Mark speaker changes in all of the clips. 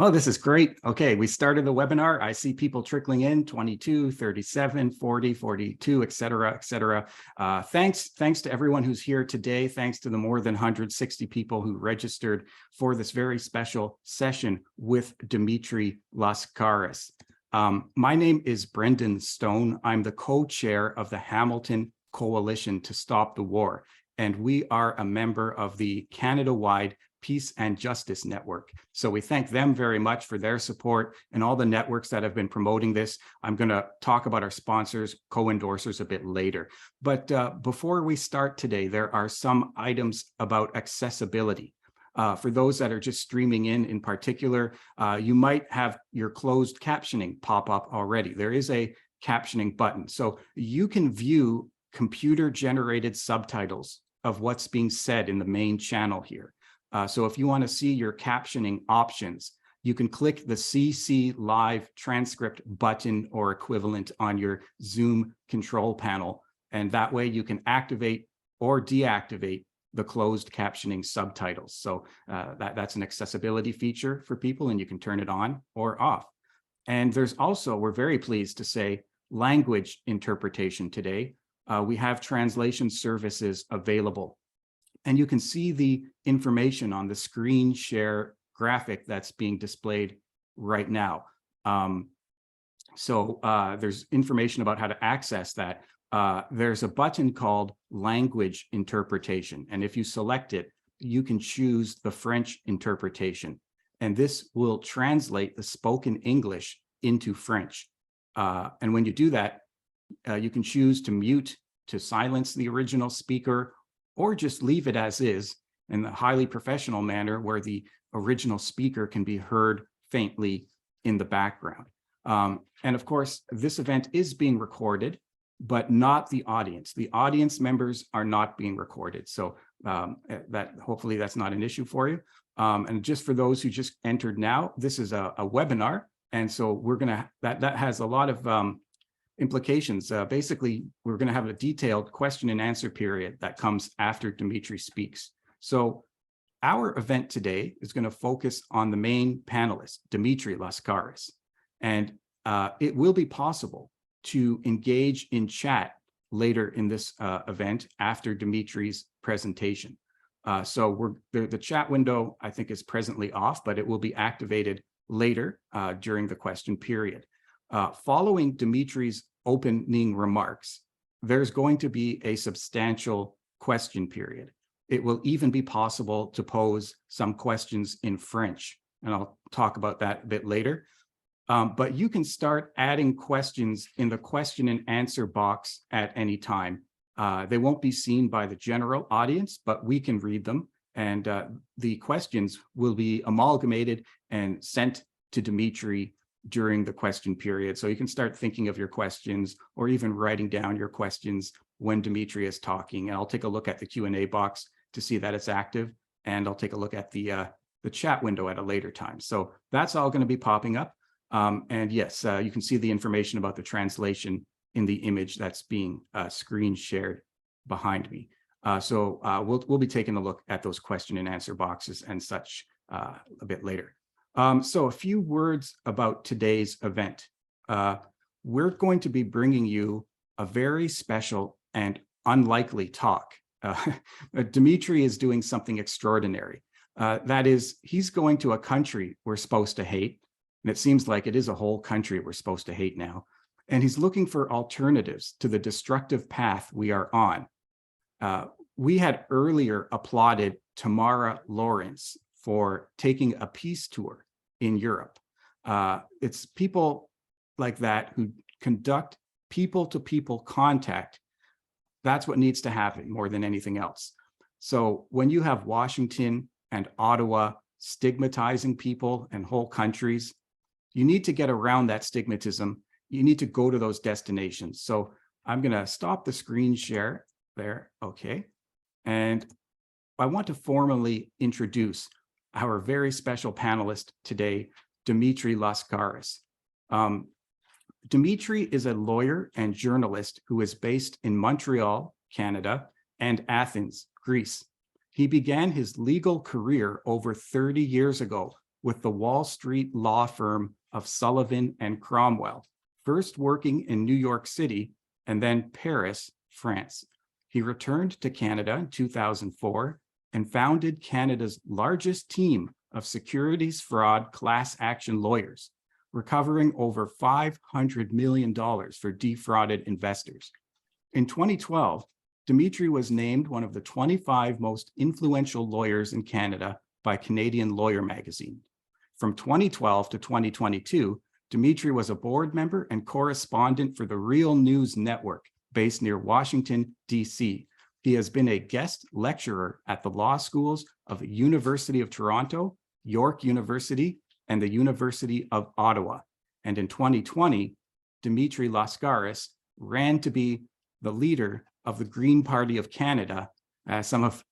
Speaker 1: Oh, this is great. Okay, we started the webinar. I see people trickling in, 22, 37, 40, 42, et cetera, et cetera. Thanks to everyone who's here today. Thanks to the more than 160 people who registered for this very special session with Dimitri Lascaris. My name is Brendan Stone. I'm the co-chair of the Hamilton Coalition to Stop the War, and we are a member of the Canada-wide Peace and Justice Network. So we thank them very much for their support and all the networks that have been promoting this. I'm going to talk about our sponsors, co-endorsers a bit later. But before we start today, there are some items about accessibility. For those that are just streaming in particular, you might have your closed captioning pop up already. There is a captioning button. So you can view computer-generated subtitles of what's being said in the main channel here. So if you want to see your captioning options, you can click the CC Live Transcript button or equivalent on your Zoom control panel, and that way you can activate or deactivate the closed captioning subtitles. So that's an accessibility feature for people, and you can turn it on or off. And there's also, we're very pleased to say, language interpretation today. We have translation services available. And you can see the information on the screen share graphic that's being displayed right now. There's information about how to access that. There's a button called language interpretation. And if you select it, you can choose the French interpretation. And this will translate the spoken English into French. And when you do that, you can choose to mute, to silence the original speaker, or just leave it as is in a highly professional manner where the original speaker can be heard faintly in the background. And of course, this event is being recorded, but not the audience. The audience members are not being recorded. So hopefully that's not an issue for you. And just for those who just entered now, this is a webinar. And so we're gonna, that has a lot of implications. Basically, we're going to have a detailed question and answer period that comes after Dimitri speaks. So our event today is going to focus on the main panelist, Dimitri Lascaris. And it will be possible to engage in chat later in this event after Dimitri's presentation. So the chat window, I think, is presently off, but it will be activated later during the question period. Following Dimitri's opening remarks, there's going to be a substantial question period. It will even be possible to pose some questions in French, and I'll talk about that a bit later. But you can start adding questions in the question and answer box at any time. They won't be seen by the general audience, but we can read them, and the questions will be amalgamated and sent to Dimitri during the question period. So you can start thinking of your questions or even writing down your questions when Dimitri is talking. And I'll take a look at the Q&A box to see that it's active. And I'll take a look at the chat window at a later time. So that's all going to be popping up. And yes, you can see the information about the translation in the image that's being screen shared behind me. We'll be taking a look at those question and answer boxes and such a bit later. So a few words about today's event. We're going to be bringing you a very special and unlikely talk. Dimitri is doing something extraordinary. That is, he's going to a country we're supposed to hate, and it seems like it is a whole country we're supposed to hate now. And he's looking for alternatives to the destructive path we are on. We had earlier applauded Tamara Lawrence for taking a peace tour in Europe. It's people like that who conduct people-to-people contact. That's what needs to happen more than anything else. So when you have Washington and Ottawa stigmatizing people and whole countries, you need to get around that stigmatism. You need to go to those destinations. So I'm going to stop the screen share there. Okay. And I want to formally introduce our very special panelist today, Dimitri Lascaris. Dimitri is a lawyer and journalist who is based in Montreal, Canada, and Athens, Greece. He began his legal career over 30 years ago with the Wall Street law firm of Sullivan and Cromwell, first working in New York City and then Paris, France. He returned to Canada in 2004 and founded Canada's largest team of securities fraud class action lawyers, recovering over $500 million for defrauded investors. In 2012, Dimitri was named one of the 25 most influential lawyers in Canada by Canadian Lawyer magazine. From 2012 to 2022, Dimitri was a board member and correspondent for the Real News Network, based near Washington, D.C. He has been a guest lecturer at the law schools of the University of Toronto, York University, and the University of Ottawa. And in 2020, Dimitri Lascaris ran to be the leader of the Green Party of Canada. Some of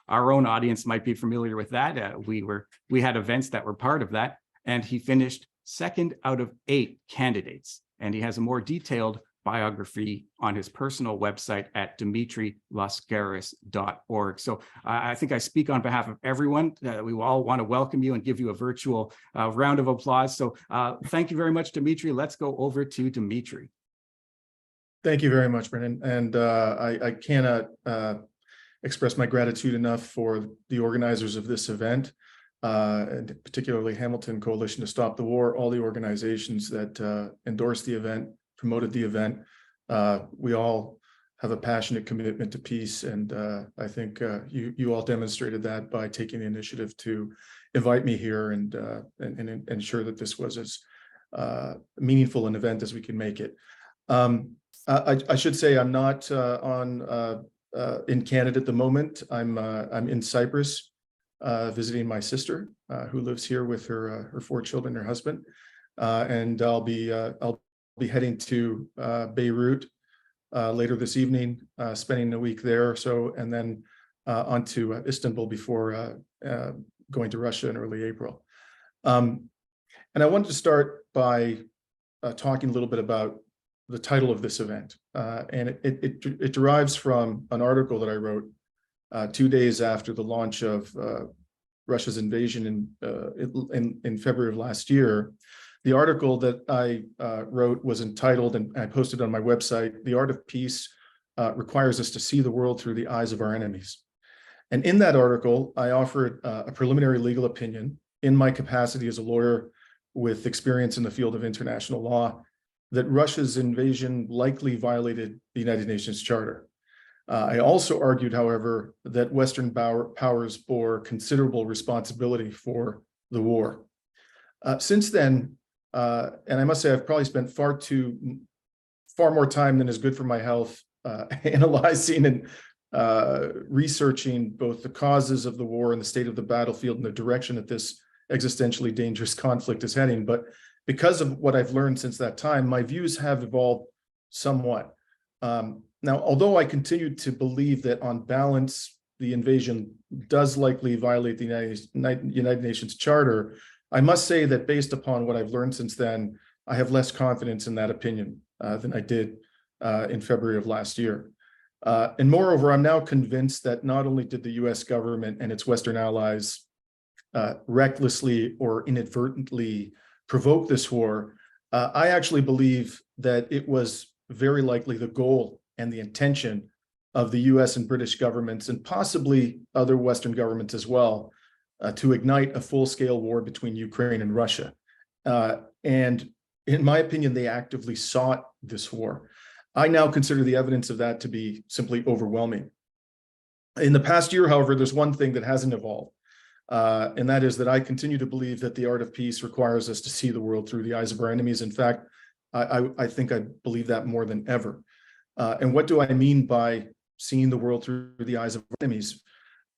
Speaker 1: our own audience might be familiar with that. We had events that were part of that, and he finished second out of 8 candidates. And he has a more detailed biography on his personal website at dimitrilascaris.org. So I think I speak on behalf of everyone. We all want to welcome you and give you a virtual round of applause. So thank you very much, Dimitri. Let's go over to Dimitri.
Speaker 2: Thank you very much, Brennan. And I cannot express my gratitude enough for the organizers of this event, and particularly Hamilton Coalition to Stop the War, all the organizations that endorsed the event, promoted the event. We all have a passionate commitment to peace, and I think you all demonstrated that by taking the initiative to invite me here and ensure that this was as meaningful an event as we can make it. I should say I'm not in Canada at the moment. I'm in Cyprus, visiting my sister, who lives here with her 4 children, her husband, and I'll be heading to Beirut later this evening, spending a week there or so, and then on to Istanbul before going to Russia in early April. And I wanted to start by talking a little bit about the title of this event, and it derives from an article that I wrote 2 days after the launch of Russia's invasion in February of last year. The article that I wrote was entitled, and I posted on my website, "The Art of Peace Requires Us to See the World Through the Eyes of Our Enemies." And in that article, I offered a preliminary legal opinion in my capacity as a lawyer with experience in the field of international law, that Russia's invasion likely violated the United Nations Charter. I also argued, however, that Western powers bore considerable responsibility for the war. Since then, and I must say I've probably spent far more time than is good for my health analyzing and researching both the causes of the war and the state of the battlefield and the direction that this existentially dangerous conflict is heading. But because of what I've learned since that time, my views have evolved somewhat. Now, although I continue to believe that on balance, the invasion does likely violate the United Nations Charter, I must say that based upon what I've learned since then, I have less confidence in that opinion than I did in February of last year. And moreover, I'm now convinced that not only did the US government and its Western allies recklessly or inadvertently provoke this war, I actually believe that it was very likely the goal and the intention of the US and British governments, and possibly other Western governments as well, to ignite a full-scale war between Ukraine and Russia. And in my opinion, they actively sought this war. I now consider the evidence of that to be simply overwhelming. In the past year, however, there's one thing that hasn't evolved, and that is that I continue to believe that the art of peace requires us to see the world through the eyes of our enemies. In fact, I think I believe that more than ever. And what do I mean by seeing the world through the eyes of our enemies?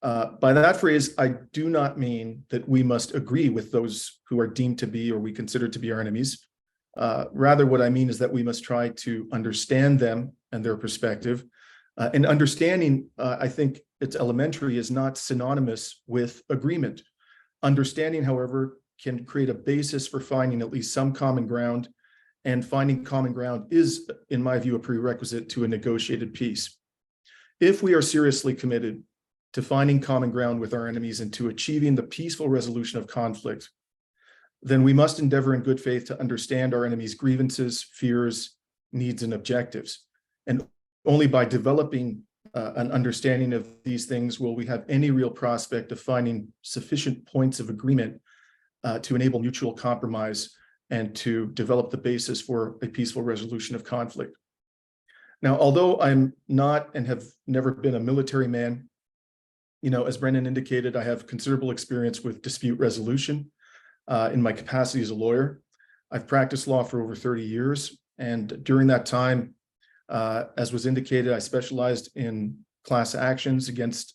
Speaker 2: By that phrase, I do not mean that we must agree with those who are deemed to be or we consider to be our enemies. Rather, what I mean is that we must try to understand them and their perspective. And understanding, I think it's elementary, is not synonymous with agreement. Understanding, however, can create a basis for finding at least some common ground, and finding common ground is, in my view, a prerequisite to a negotiated peace. If we are seriously committed to finding common ground with our enemies and to achieving the peaceful resolution of conflict, then we must endeavor in good faith to understand our enemy's grievances, fears, needs, and objectives. And only by developing an understanding of these things will we have any real prospect of finding sufficient points of agreement to enable mutual compromise and to develop the basis for a peaceful resolution of conflict. Now, although I'm not and have never been a military man, as Brendan indicated, I have considerable experience with dispute resolution in my capacity as a lawyer. I've practiced law for over 30 years. And during that time, as was indicated, I specialized in class actions against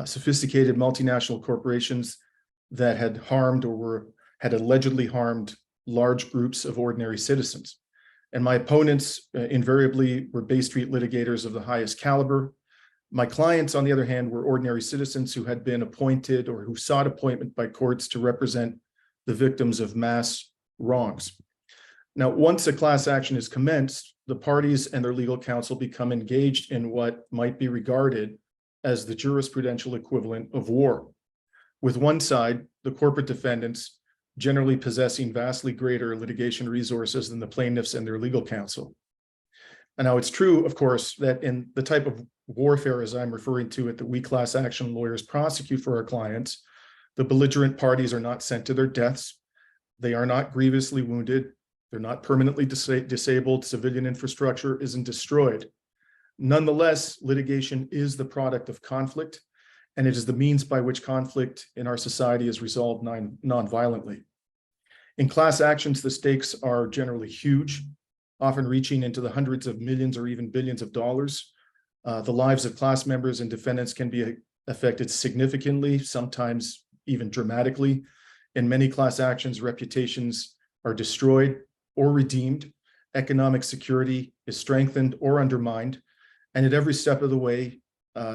Speaker 2: sophisticated multinational corporations that had harmed or had allegedly harmed large groups of ordinary citizens. And my opponents invariably were Bay Street litigators of the highest caliber. My clients, on the other hand, were ordinary citizens who had been appointed or who sought appointment by courts to represent the victims of mass wrongs. Now, once a class action is commenced, the parties and their legal counsel become engaged in what might be regarded as the jurisprudential equivalent of war. With one side, the corporate defendants, generally possessing vastly greater litigation resources than the plaintiffs and their legal counsel. And now it's true, of course, that in the type of warfare, as I'm referring to it, that we class action lawyers prosecute for our clients, the belligerent parties are not sent to their deaths. They are not grievously wounded. They're not permanently disabled. Civilian infrastructure isn't destroyed. Nonetheless, litigation is the product of conflict, and it is the means by which conflict in our society is resolved non-violently. In class actions, the stakes are generally huge, often reaching into the hundreds of millions or even billions of dollars. The lives of class members and defendants can be affected significantly, sometimes even dramatically. In many class actions, reputations are destroyed or redeemed. Economic security is strengthened or undermined. And at every step of the way,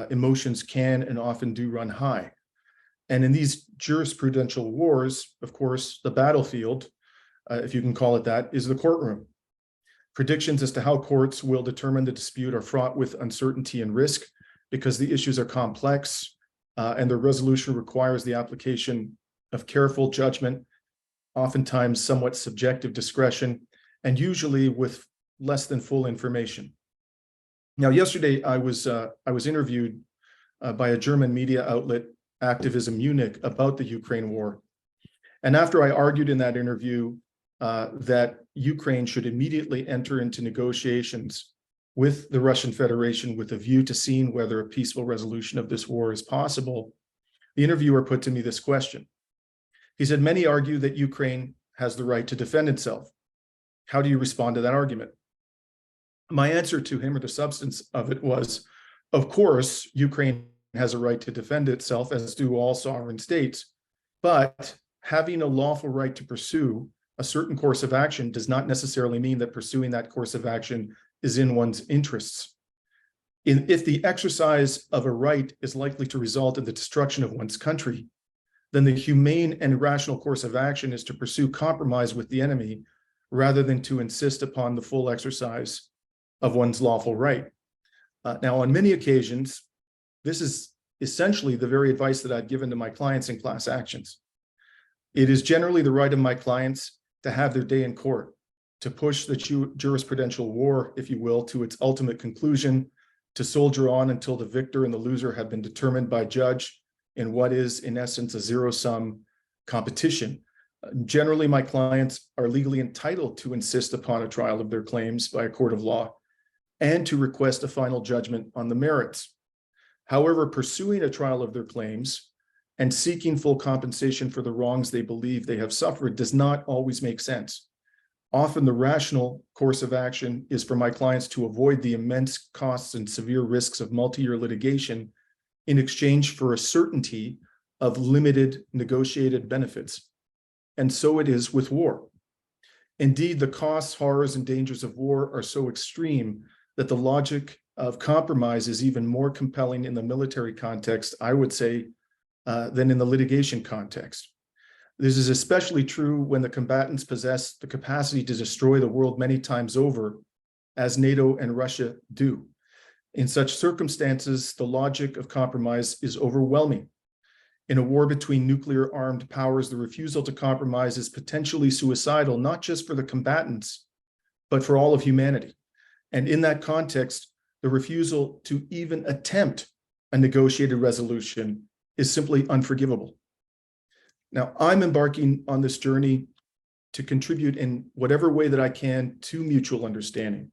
Speaker 2: emotions can and often do run high. And in these jurisprudential wars, of course, the battlefield, if you can call it that, is the courtroom. Predictions as to how courts will determine the dispute are fraught with uncertainty and risk because the issues are complex and their resolution requires the application of careful judgment, oftentimes somewhat subjective discretion, and usually with less than full information. Now, yesterday I was interviewed by a German media outlet, Activism Munich, about the Ukraine war. And after I argued in that interview that Ukraine should immediately enter into negotiations with the Russian Federation with a view to seeing whether a peaceful resolution of this war is possible, the interviewer put to me this question. He said, many argue that Ukraine has the right to defend itself. How do you respond to that argument? My answer to him, or the substance of it, was, of course, Ukraine has a right to defend itself, as do all sovereign states, but having a lawful right to pursue a certain course of action does not necessarily mean that pursuing that course of action is in one's interests. If the exercise of a right is likely to result in the destruction of one's country, then the humane and rational course of action is to pursue compromise with the enemy rather than to insist upon the full exercise of one's lawful right. Now, on many occasions, this is essentially the very advice that I've given to my clients in class actions. It is generally the right of my clients to have their day in court, to push the jurisprudential war, if you will, to its ultimate conclusion, to soldier on until the victor and the loser have been determined by judge in what is, in essence, a zero-sum competition. Generally, my clients are legally entitled to insist upon a trial of their claims by a court of law and to request a final judgment on the merits. However, pursuing a trial of their claims and seeking full compensation for the wrongs they believe they have suffered does not always make sense. Often the rational course of action is for my clients to avoid the immense costs and severe risks of multi-year litigation in exchange for a certainty of limited negotiated benefits. And so it is with war. Indeed, the costs, horrors, and dangers of war are so extreme that the logic of compromise is even more compelling in the military context, I would say, than in the litigation context. This is especially true when the combatants possess the capacity to destroy the world many times over, as NATO and Russia do. In such circumstances, the logic of compromise is overwhelming. In a war between nuclear armed powers, the refusal to compromise is potentially suicidal, not just for the combatants, but for all of humanity. And in that context, the refusal to even attempt a negotiated resolution is simply unforgivable. Now, I'm embarking on this journey to contribute in whatever way that I can to mutual understanding.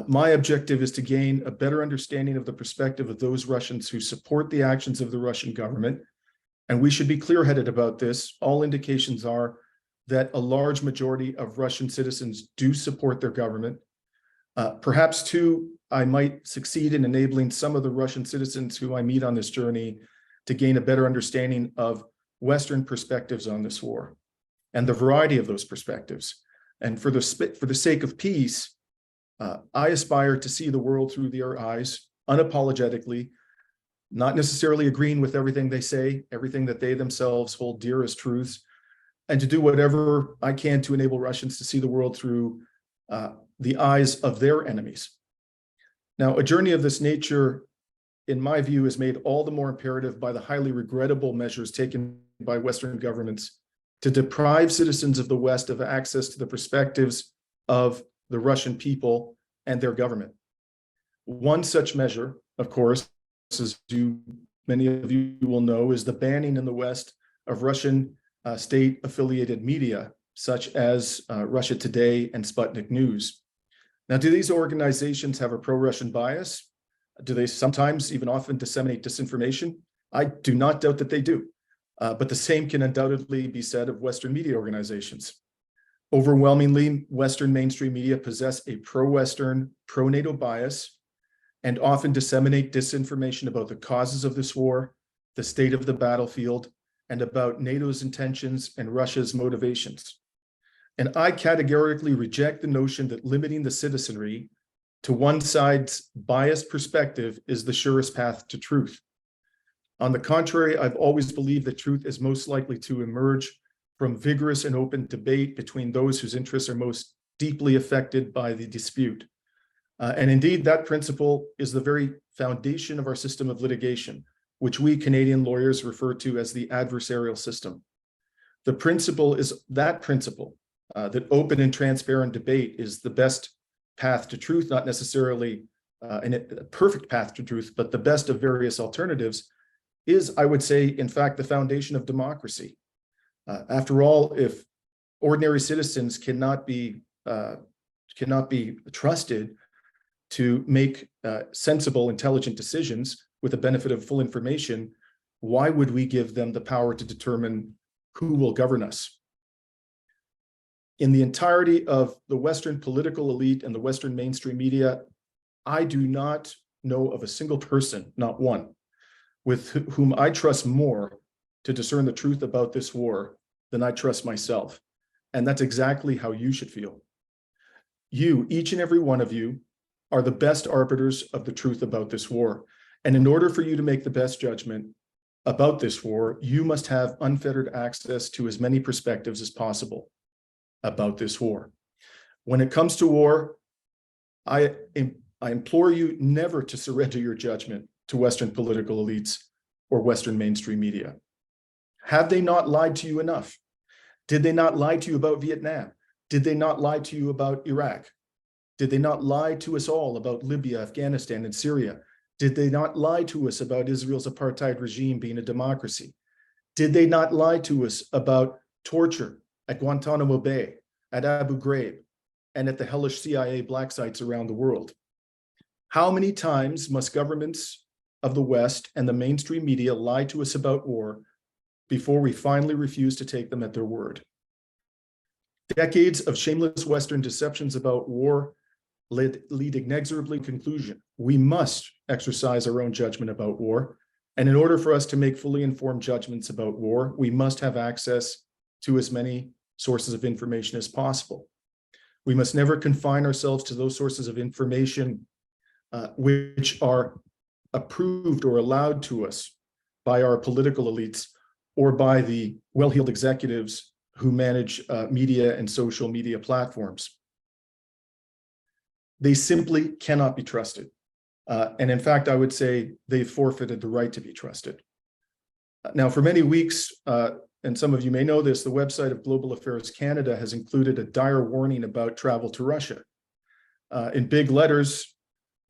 Speaker 2: My objective is to gain a better understanding of the perspective of those Russians who support the actions of the Russian government. And we should be clear-headed about this. All indications are that a large majority of Russian citizens do support their government. Perhaps too, I might succeed in enabling some of the Russian citizens who I meet on this journey to gain a better understanding of Western perspectives on this war and the variety of those perspectives. And for the sake of peace, I aspire to see the world through their eyes, unapologetically, not necessarily agreeing with everything they say, everything that they themselves hold dear as truths, and to do whatever I can to enable Russians to see the world through the eyes of their enemies. Now, a journey of this nature, in my view, is made all the more imperative by the highly regrettable measures taken by Western governments to deprive citizens of the West of access to the perspectives of the Russian people and their government. One such measure, of course, as many of you will know, is the banning in the West of Russian state-affiliated media, such as Russia Today and Sputnik News. Now, do these organizations have a pro-Russian bias? Do they sometimes, even often, disseminate disinformation? I do not doubt that they do, but the same can undoubtedly be said of Western media organizations. Overwhelmingly, Western mainstream media possess a pro-Western, pro-NATO bias and often disseminate disinformation about the causes of this war, the state of the battlefield, and about NATO's intentions and Russia's motivations. And I categorically reject the notion that limiting the citizenry to one side's biased perspective is the surest path to truth. On the contrary, I've always believed that truth is most likely to emerge from vigorous and open debate between those whose interests are most deeply affected by the dispute. And indeed, that principle is the very foundation of our system of litigation, which we Canadian lawyers refer to as the adversarial system. The principle is that open and transparent debate is the best path to truth, not necessarily a perfect path to truth, but the best of various alternatives is, I would say, in fact, the foundation of democracy. After all, if ordinary citizens cannot be trusted to make sensible, intelligent decisions with the benefit of full information, why would we give them the power to determine who will govern us? In the entirety of the Western political elite and the Western mainstream media, I do not know of a single person, not one, with whom I trust more to discern the truth about this war than I trust myself. And that's exactly how you should feel. You, each and every one of you, are the best arbiters of the truth about this war. And in order for you to make the best judgment about this war, you must have unfettered access to as many perspectives as possible about this war. When it comes to war, I implore you never to surrender your judgment to Western political elites or Western mainstream media. Have they not lied to you enough? Did they not lie to you about Vietnam? Did they not lie to you about Iraq? Did they not lie to us all about Libya, Afghanistan, and Syria? Did they not lie to us about Israel's apartheid regime being a democracy? Did they not lie to us about torture at Guantanamo Bay, at Abu Ghraib, and at the hellish CIA black sites around the world? How many times must governments of the West and the mainstream media lie to us about war before we finally refuse to take them at their word? Decades of shameless Western deceptions about war lead inexorably to conclusion. We must exercise our own judgment about war. And in order for us to make fully informed judgments about war, we must have access to as many sources of information as possible. We must never confine ourselves to those sources of information which are approved or allowed to us by our political elites or by the well-heeled executives who manage media and social media platforms. They simply cannot be trusted. And in fact, I would say they've forfeited the right to be trusted. Now, for many weeks, and some of you may know this, the website of Global Affairs Canada has included a dire warning about travel to Russia. In big letters,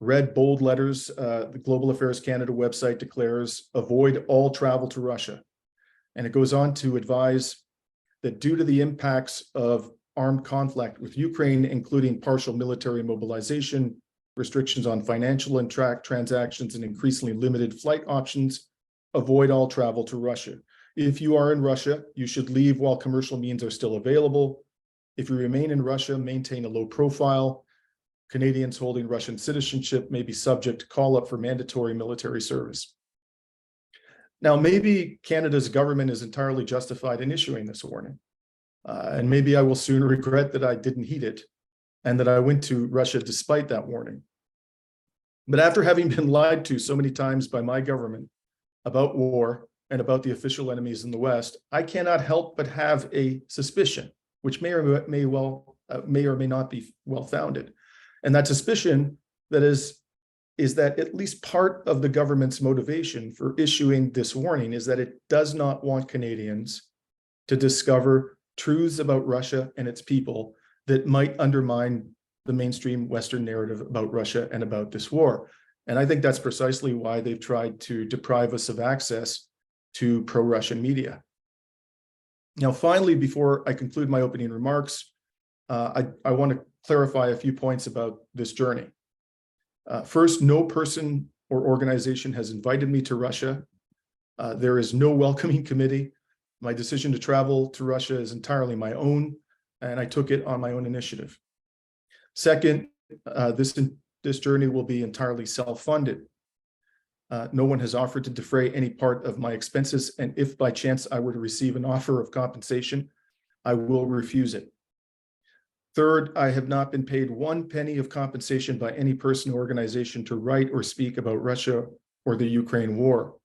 Speaker 2: red bold letters, the Global Affairs Canada website declares, avoid all travel to Russia. And it goes on to advise that due to the impacts of armed conflict with Ukraine, including partial military mobilization, restrictions on financial and transactions, and increasingly limited flight options, avoid all travel to Russia. If you are in Russia, you should leave while commercial means are still available. If you remain in Russia, maintain a low profile. Canadians holding Russian citizenship may be subject to call up for mandatory military service. Now, maybe Canada's government is entirely justified in issuing this warning. And maybe I will soon regret that I didn't heed it and that I went to Russia despite that warning. But after having been lied to so many times by my government about war and about the official enemies in the West, I cannot help but have a suspicion, which may or may not be well-founded. And that suspicion that is that at least part of the government's motivation for issuing this warning is that it does not want Canadians to discover truths about Russia and its people that might undermine the mainstream Western narrative about Russia and about this war. And I think that's precisely why they've tried to deprive us of access to pro-Russian media. Now, finally, before I conclude my opening remarks, I want to clarify a few points about this journey. First, no person or organization has invited me to Russia. There is no welcoming committee. My decision to travel to Russia is entirely my own, and I took it on my own initiative. Second, this journey will be entirely self-funded. No one has offered to defray any part of my expenses, and if by chance I were to receive an offer of compensation, I will refuse it. Third, I have not been paid one penny of compensation by any person or organization to write or speak about Russia or the Ukraine war.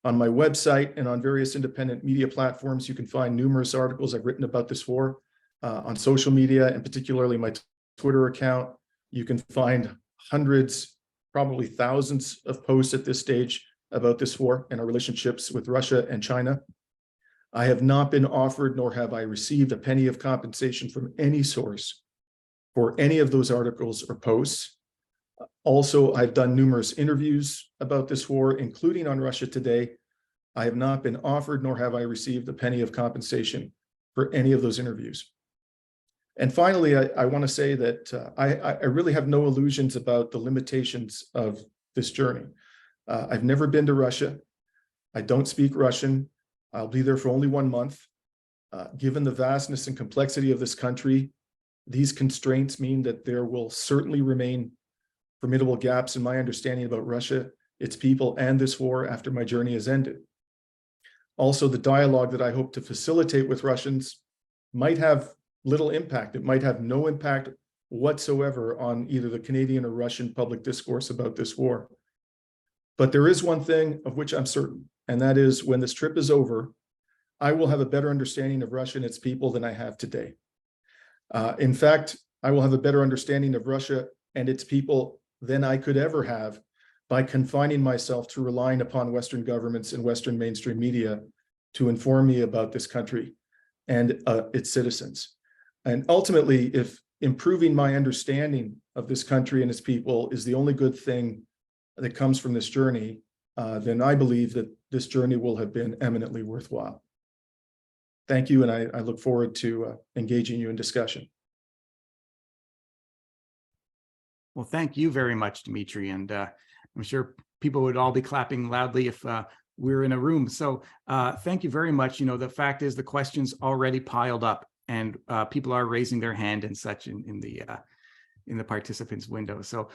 Speaker 2: On my website and on various independent media platforms, you can find numerous articles I've written about this war. On social media, and particularly my Twitter account, you can find hundreds, probably thousands of posts at this stage about this war and our relationships with Russia and China. I have not been offered, nor have I received a penny of compensation from any source for any of those articles or posts. Also, I've done numerous interviews about this war, including on Russia Today. I have not been offered, nor have I received a penny of compensation for any of those interviews. And finally, I want to say that I really have no illusions about the limitations of this journey. I've never been to Russia. I don't speak Russian. I'll be there for only 1 month. Given the vastness and complexity of this country, these constraints mean that there will certainly remain formidable gaps in my understanding about Russia, its people, and this war after my journey has ended. Also, the dialogue that I hope to facilitate with Russians might have little impact. It might have no impact whatsoever on either the Canadian or Russian public discourse about this war. But there is one thing of which I'm certain, and that is when this trip is over, I will have a better understanding of Russia and its people than I have today. In fact, I will have a better understanding of Russia and its people than I could ever have by confining myself to relying upon Western governments and Western mainstream media to inform me about this country and its citizens. And ultimately, if improving my understanding of this country and its people is the only good thing that comes from this journey, then I believe that this journey will have been eminently worthwhile. Thank you, and I look forward to engaging you in discussion.
Speaker 1: Well, thank you very much, Dimitri. And I'm sure people would all be clapping loudly if we're in a room. So thank you very much. You know, the fact is the questions already piled up and people are raising their hand and such in the participants window. So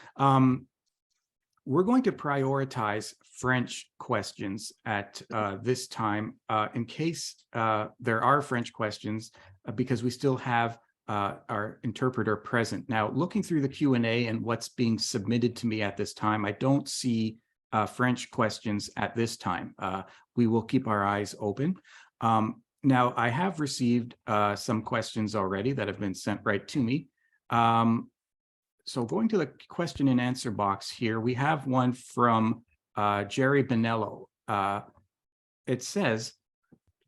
Speaker 1: we're going to prioritize French questions at this time in case there are French questions, because we still have our interpreter present. Now, looking through the Q&A and what's being submitted to me at this time, I don't see French questions at this time. We will keep our eyes open. Now, I have received some questions already that have been sent right to me. So going to the question and answer box here, we have one from Jerry Bonello. it says,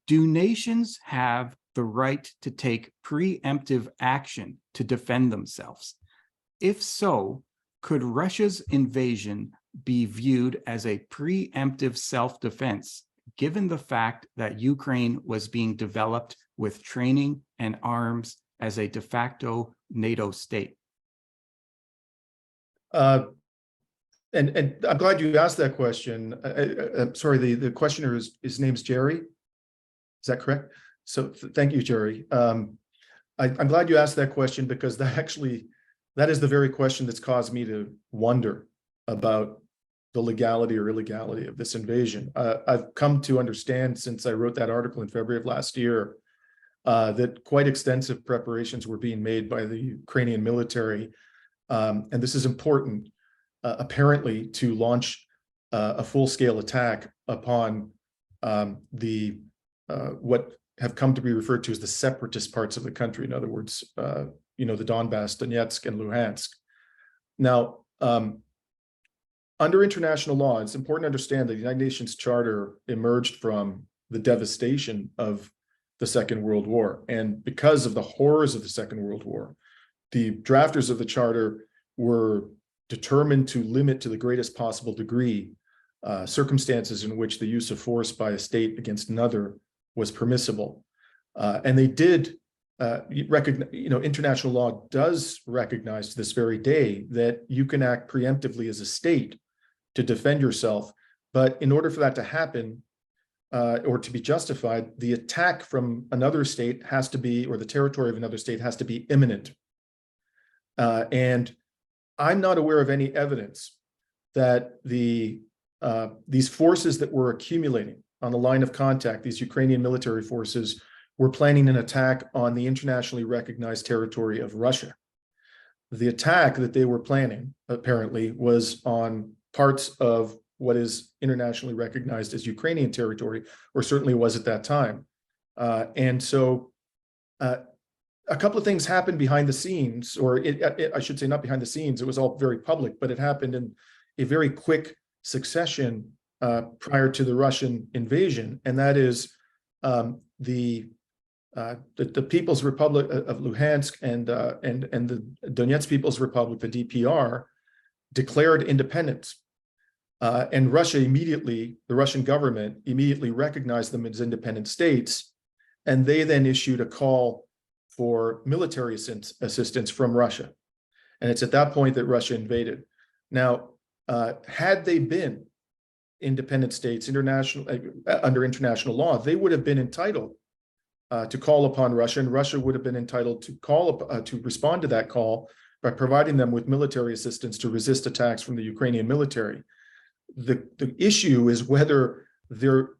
Speaker 1: do nations have the right to take preemptive action to defend themselves? If so, could Russia's invasion be viewed as a preemptive self-defense, given the fact that Ukraine was being developed with training and arms as a de facto NATO state?
Speaker 2: And I'm glad you asked that question. I'm sorry, the questioner his name's Jerry. Is that correct? So thank you, Jerry. I'm glad you asked that question, because that is the very question that's caused me to wonder about the legality or illegality of this invasion. I've come to understand, since I wrote that article in February of last year, that quite extensive preparations were being made by the Ukrainian military. And this is important, apparently, to launch a full-scale attack upon what have come to be referred to as the separatist parts of the country. In other words, the Donbass, Donetsk, and Luhansk. Now, under international law, it's important to understand that the United Nations Charter emerged from the devastation of the Second World War. And because of the horrors of the Second World War, the drafters of the Charter were determined to limit to the greatest possible degree circumstances in which the use of force by a state against another was permissible. And they did recognize, international law does recognize to this very day that you can act preemptively as a state to defend yourself. But in order for that to happen, or to be justified, the attack from another state has to be, or the territory of another state has to be imminent. And I'm not aware of any evidence that these forces that were accumulating on the line of contact, these Ukrainian military forces, were planning an attack on the internationally recognized territory of Russia. The attack that they were planning, apparently, was on parts of what is internationally recognized as Ukrainian territory, or certainly was at that time. And so a couple of things happened behind the scenes, or I should say not behind the scenes, it was all very public, but it happened in a very quick succession prior to the Russian invasion. And that is the People's Republic of Luhansk and the Donetsk People's Republic, the DPR, declared independence. And Russia the Russian government immediately recognized them as independent states. And they then issued a call for military assistance from Russia. And it's at that point that Russia invaded. Now, had they been independent states, under international law, they would have been entitled to call upon Russia, and Russia would have been entitled to respond to that call by providing them with military assistance to resist attacks from the Ukrainian military. The issue is whether their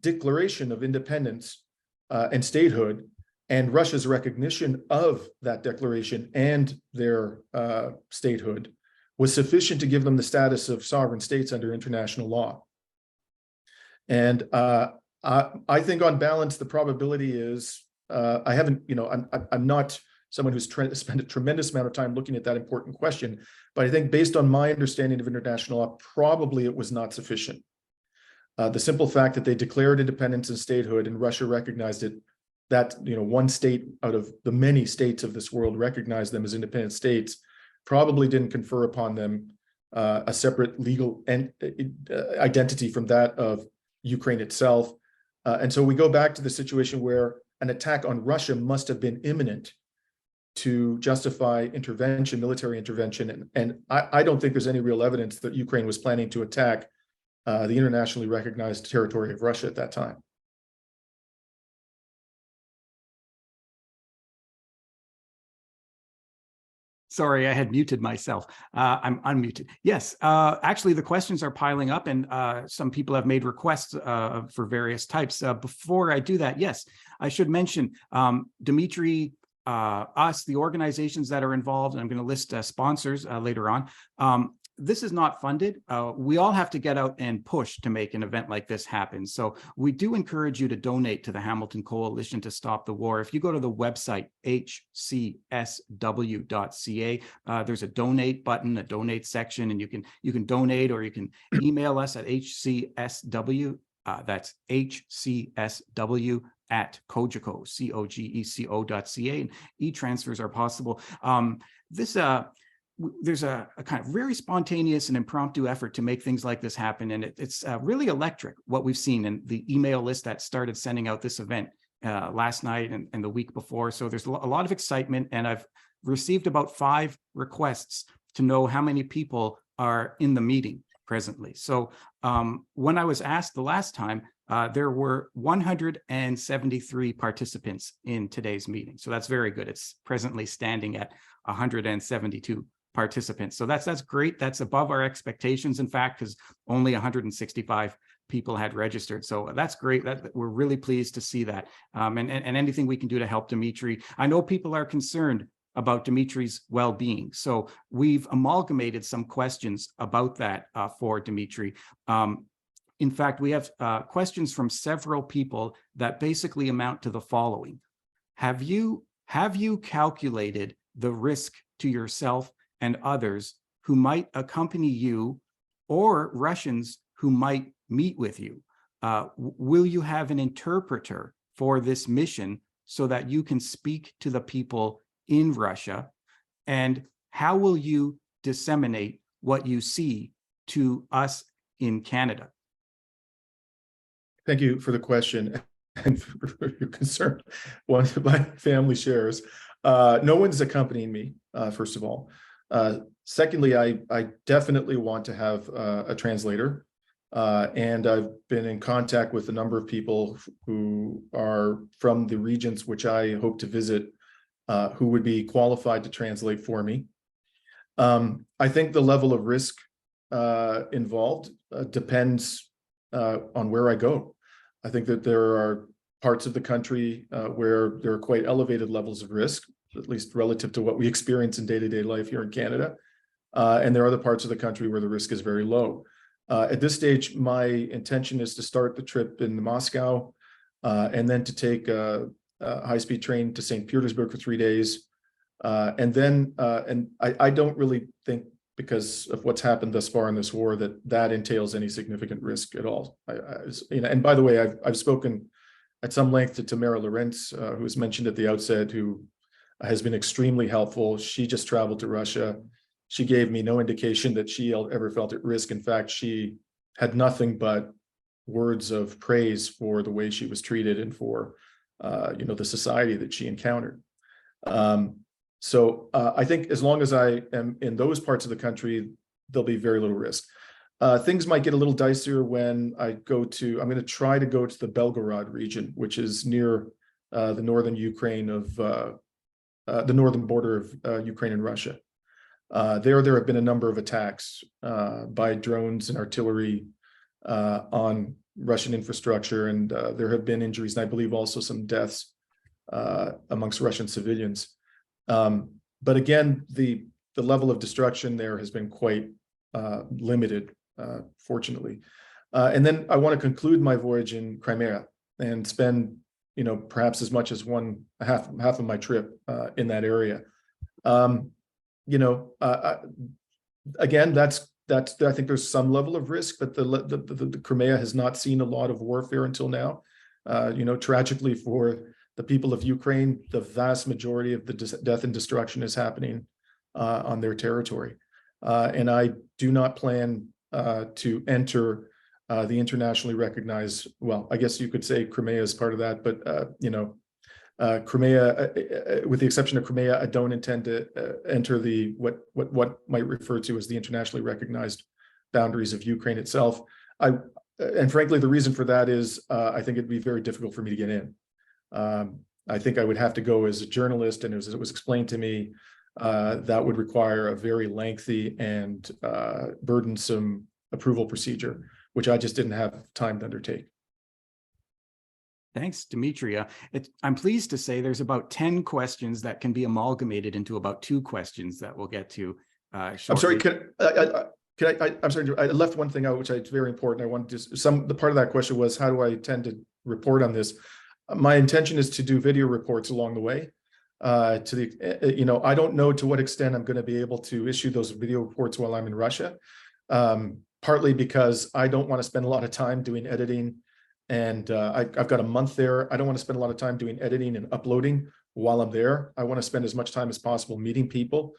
Speaker 2: declaration of independence and statehood and Russia's recognition of that declaration and their statehood was sufficient to give them the status of sovereign states under international law. And I think on balance, the probability is, I'm not someone who's spent a tremendous amount of time looking at that important question, but I think based on my understanding of international law, probably it was not sufficient. The simple fact that they declared independence and statehood and Russia recognized it, that one state out of the many states of this world recognized them as independent states, probably didn't confer upon them a separate legal identity from that of Ukraine itself. And so we go back to the situation where an attack on Russia must have been imminent to justify intervention, military intervention. And I don't think there's any real evidence that Ukraine was planning to attack the internationally recognized territory of Russia at that time.
Speaker 1: Sorry, I had muted myself. I'm unmuted. Yes, actually, the questions are piling up, and some people have made requests for various types. Before I do that, yes, I should mention Dimitri, us, the organizations that are involved, and I'm going to list sponsors later on. This is not funded. We all have to get out and push to make an event like this happen. So we do encourage you to donate to the Hamilton Coalition to Stop the War. If you go to the website, hcsw.ca, there's a donate button, a donate section, and you can donate, or you can email us at hcsw That's hcsw@cogeco, COGECO.ca, and e-transfers are possible. There's a kind of very spontaneous and impromptu effort to make things like this happen, and it's really electric what we've seen in the email list that started sending out this event last night and the week before. So there's a lot of excitement, and I've received about 5 requests to know how many people are in the meeting presently. So when I was asked the last time, there were 173 participants in today's meeting. So that's very good. It's presently standing at 172 participants. So that's great. That's above our expectations, in fact, because only 165 people had registered. So that's great. We're really pleased to see that. And anything we can do to help Dimitri. I know people are concerned about Dimitri's well-being. So we've amalgamated some questions about that for Dimitri. In fact, we have questions from several people that basically amount to the following. Have you calculated the risk to yourself and others who might accompany you, or Russians who might meet with you? Will you have an interpreter for this mission so that you can speak to the people in Russia? And how will you disseminate what you see to us in Canada?
Speaker 2: Thank you for the question and for your concern. One of my family shares. No one's accompanying me, first of all. Secondly, I definitely want to have a translator. And I've been in contact with a number of people who are from the regions which I hope to visit, who would be qualified to translate for me. I think the level of risk involved depends on where I go. I think that there are parts of the country where there are quite elevated levels of risk, at least relative to what we experience in day-to-day life here in Canada. And there are other parts of the country where the risk is very low. At this stage, my intention is to start the trip in Moscow and then to take a high-speed train to St. Petersburg for 3 days. And I don't really think, because of what's happened thus far in this war, that entails any significant risk at all. And by the way, I've spoken at some length to Tamara Lorenz, who was mentioned at the outset, who has been extremely helpful. She just traveled to Russia. She gave me no indication that she ever felt at risk. In fact, she had nothing but words of praise for the way she was treated and for the society that she encountered. So I think as long as I am in those parts of the country, there'll be very little risk. Things might get a little dicier when I'm going to try to go to the Belgorod region, which is near the northern Ukraine the northern border of Ukraine and Russia. There have been a number of attacks by drones and artillery on Russian infrastructure, and there have been injuries, and I believe also some deaths amongst Russian civilians. But again, the level of destruction there has been quite limited, fortunately. And then I want to conclude my voyage in Crimea and spend, perhaps as much as half of my trip in that area. Again, I think there's some level of risk, but the Crimea has not seen a lot of warfare until now. Tragically for the people of Ukraine, the vast majority of the death and destruction is happening on their territory. And I do not plan to enter the internationally recognized, well, I guess you could say Crimea is part of that, but, Crimea, with the exception of Crimea, I don't intend to enter what might refer to as the internationally recognized boundaries of Ukraine itself. And frankly, the reason for that is I think it'd be very difficult for me to get in. I think I would have to go as a journalist, and as it was explained to me, that would require a very lengthy and burdensome approval procedure, which I just didn't have time to undertake.
Speaker 1: Thanks, Dimitri. I'm pleased to say there's about 10 questions that can be amalgamated into about 2 questions that we'll get to shortly.
Speaker 2: I'm sorry, I left one thing out, which is very important. I wanted to, the part of that question was, how do I intend to report on this? My intention is to do video reports along the way. I don't know to what extent I'm going to be able to issue those video reports while I'm in Russia, partly because I don't want to spend a lot of time doing editing And I've got a month there. I don't want to spend a lot of time doing editing and uploading while I'm there. I want to spend as much time as possible meeting people.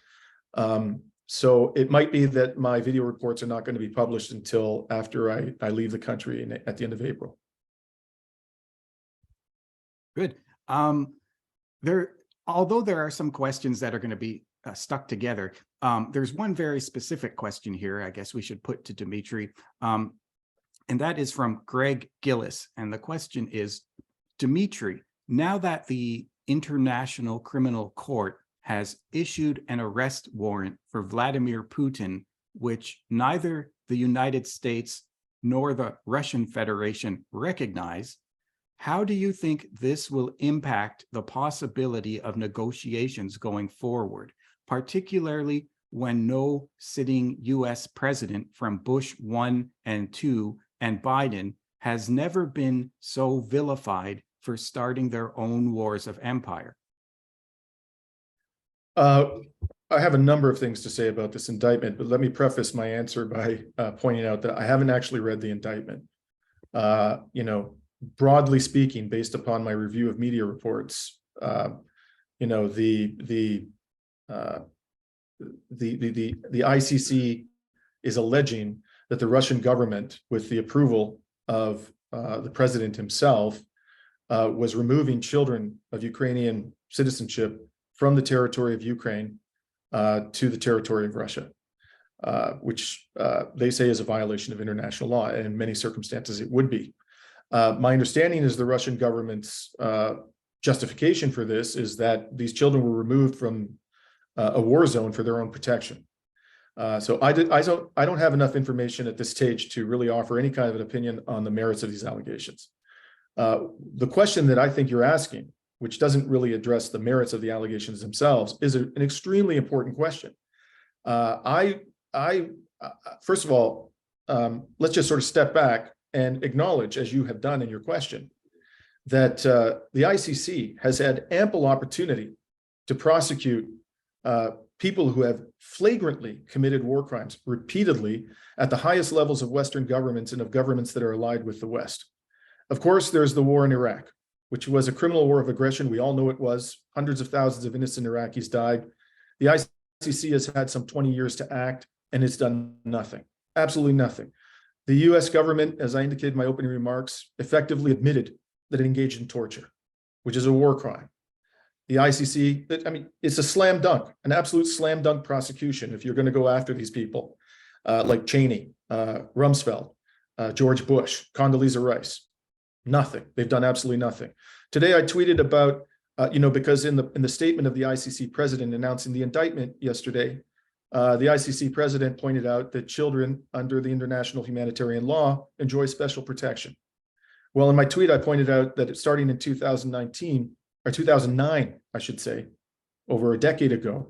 Speaker 2: So it might be that my video reports are not going to be published until after I leave the country at the end of April.
Speaker 1: Good. Although there are some questions that are going to be stuck together, there's one very specific question here I guess we should put to Dimitri. And that is from Greg Gillis. And the question is, Dimitri, now that the International Criminal Court has issued an arrest warrant for Vladimir Putin, which neither the United States nor the Russian Federation recognize, how do you think this will impact the possibility of negotiations going forward, particularly when no sitting US president from Bush 1 and 2 and Biden has never been so vilified for starting their own wars of empire?
Speaker 2: I have a number of things to say about this indictment, but let me preface my answer by pointing out that I haven't actually read the indictment. Broadly speaking, based upon my review of media reports, the ICC is alleging that the Russian government, with the approval of the president himself, was removing children of Ukrainian citizenship from the territory of Ukraine to the territory of Russia, which they say is a violation of international law, and in many circumstances it would be. My understanding is the Russian government's justification for this is that these children were removed from a war zone for their own protection. So I don't have enough information at this stage to really offer any kind of an opinion on the merits of these allegations. The question that I think you're asking, which doesn't really address the merits of the allegations themselves, is an extremely important question. First of all, let's just sort of step back and acknowledge, as you have done in your question, that the ICC has had ample opportunity to prosecute people who have flagrantly committed war crimes repeatedly at the highest levels of Western governments and of governments that are allied with the West. Of course, there's the war in Iraq, which was a criminal war of aggression. We all know it was. Hundreds of thousands of innocent Iraqis died. The ICC has had some 20 years to act, and it's done nothing, absolutely nothing. The US government, as I indicated in my opening remarks, effectively admitted that it engaged in torture, which is a war crime. The ICC, I mean, it's a slam dunk, an absolute slam dunk prosecution if you're going to go after these people like Cheney, Rumsfeld, George Bush, Condoleezza Rice. Nothing. They've done absolutely nothing. Today, I tweeted about, because in the statement of the ICC president announcing the indictment yesterday, the ICC president pointed out that children under the international humanitarian law enjoy special protection. Well, in my tweet, I pointed out that starting in 2019, or 2009, I should say, over a decade ago,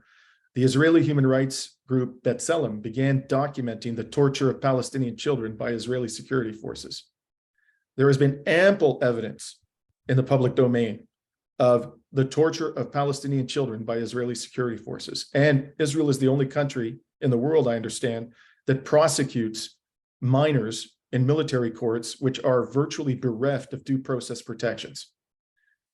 Speaker 2: the Israeli human rights group B'Tselem began documenting the torture of Palestinian children by Israeli security forces. There has been ample evidence in the public domain of the torture of Palestinian children by Israeli security forces. And Israel is the only country in the world, I understand, that prosecutes minors in military courts, which are virtually bereft of due process protections.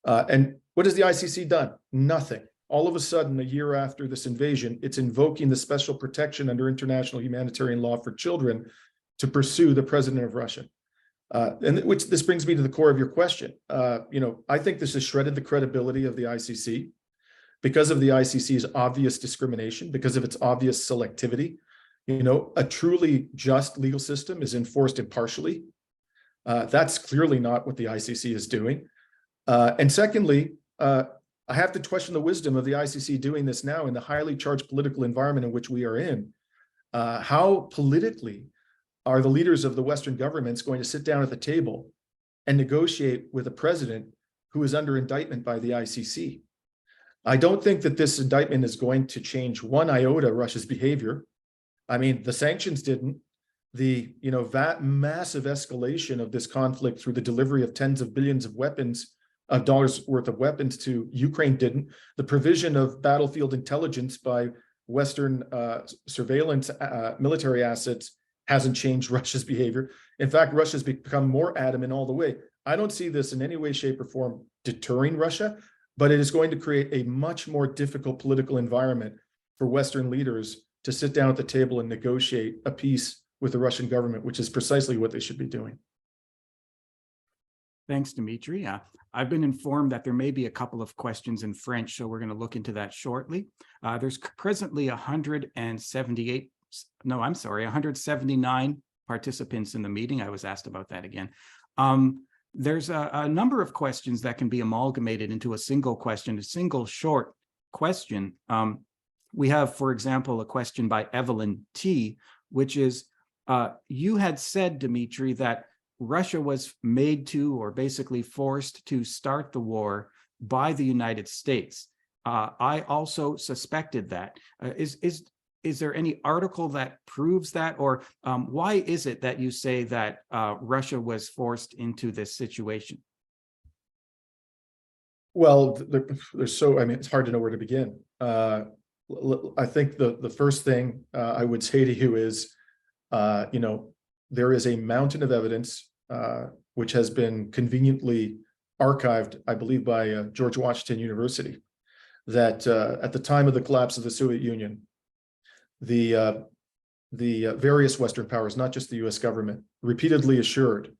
Speaker 2: And what has the ICC done? Nothing. All of a sudden, a year after this invasion, it's invoking the special protection under international humanitarian law for children to pursue the president of Russia. And which this brings me to the core of your question. I think this has shredded the credibility of the ICC because of the ICC's obvious discrimination, because of its obvious selectivity. A truly just legal system is enforced impartially. That's clearly not what the ICC is doing. And secondly, I have to question the wisdom of the ICC doing this now in the highly charged political environment in which we are in. How politically are the leaders of the Western governments going to sit down at the table and negotiate with a president who is under indictment by the ICC? I don't think that this indictment is going to change one iota Russia's behavior. I mean, the sanctions didn't. That massive escalation of this conflict through the delivery of tens of billions of dollars worth of weapons to Ukraine didn't. The provision of battlefield intelligence by Western surveillance military assets hasn't changed Russia's behavior. In fact, Russia's become more adamant all the way. I don't see this in any way, shape, or form deterring Russia, but it is going to create a much more difficult political environment for Western leaders to sit down at the table and negotiate a peace with the Russian government, which is precisely what they should be doing.
Speaker 1: Thanks, Dimitri. I've been informed that there may be a couple of questions in French, so we're going to look into that shortly. There's presently 179 participants in the meeting. I was asked about that again. There's a number of questions that can be amalgamated into a single question, a single short question. We have, for example, a question by Evelyn T, which is, you had said, Dimitri, that Russia was made to, or basically forced to, start the war by the United States. I also suspected that. Is there any article that proves that, or why is it that you say that Russia was forced into this situation?
Speaker 2: Well, it's hard to know where to begin. I think the first thing I would say to you is, there is a mountain of evidence which has been conveniently archived, I believe, by George Washington University, that at the time of the collapse of the Soviet Union, the various Western powers, not just the US government, repeatedly assured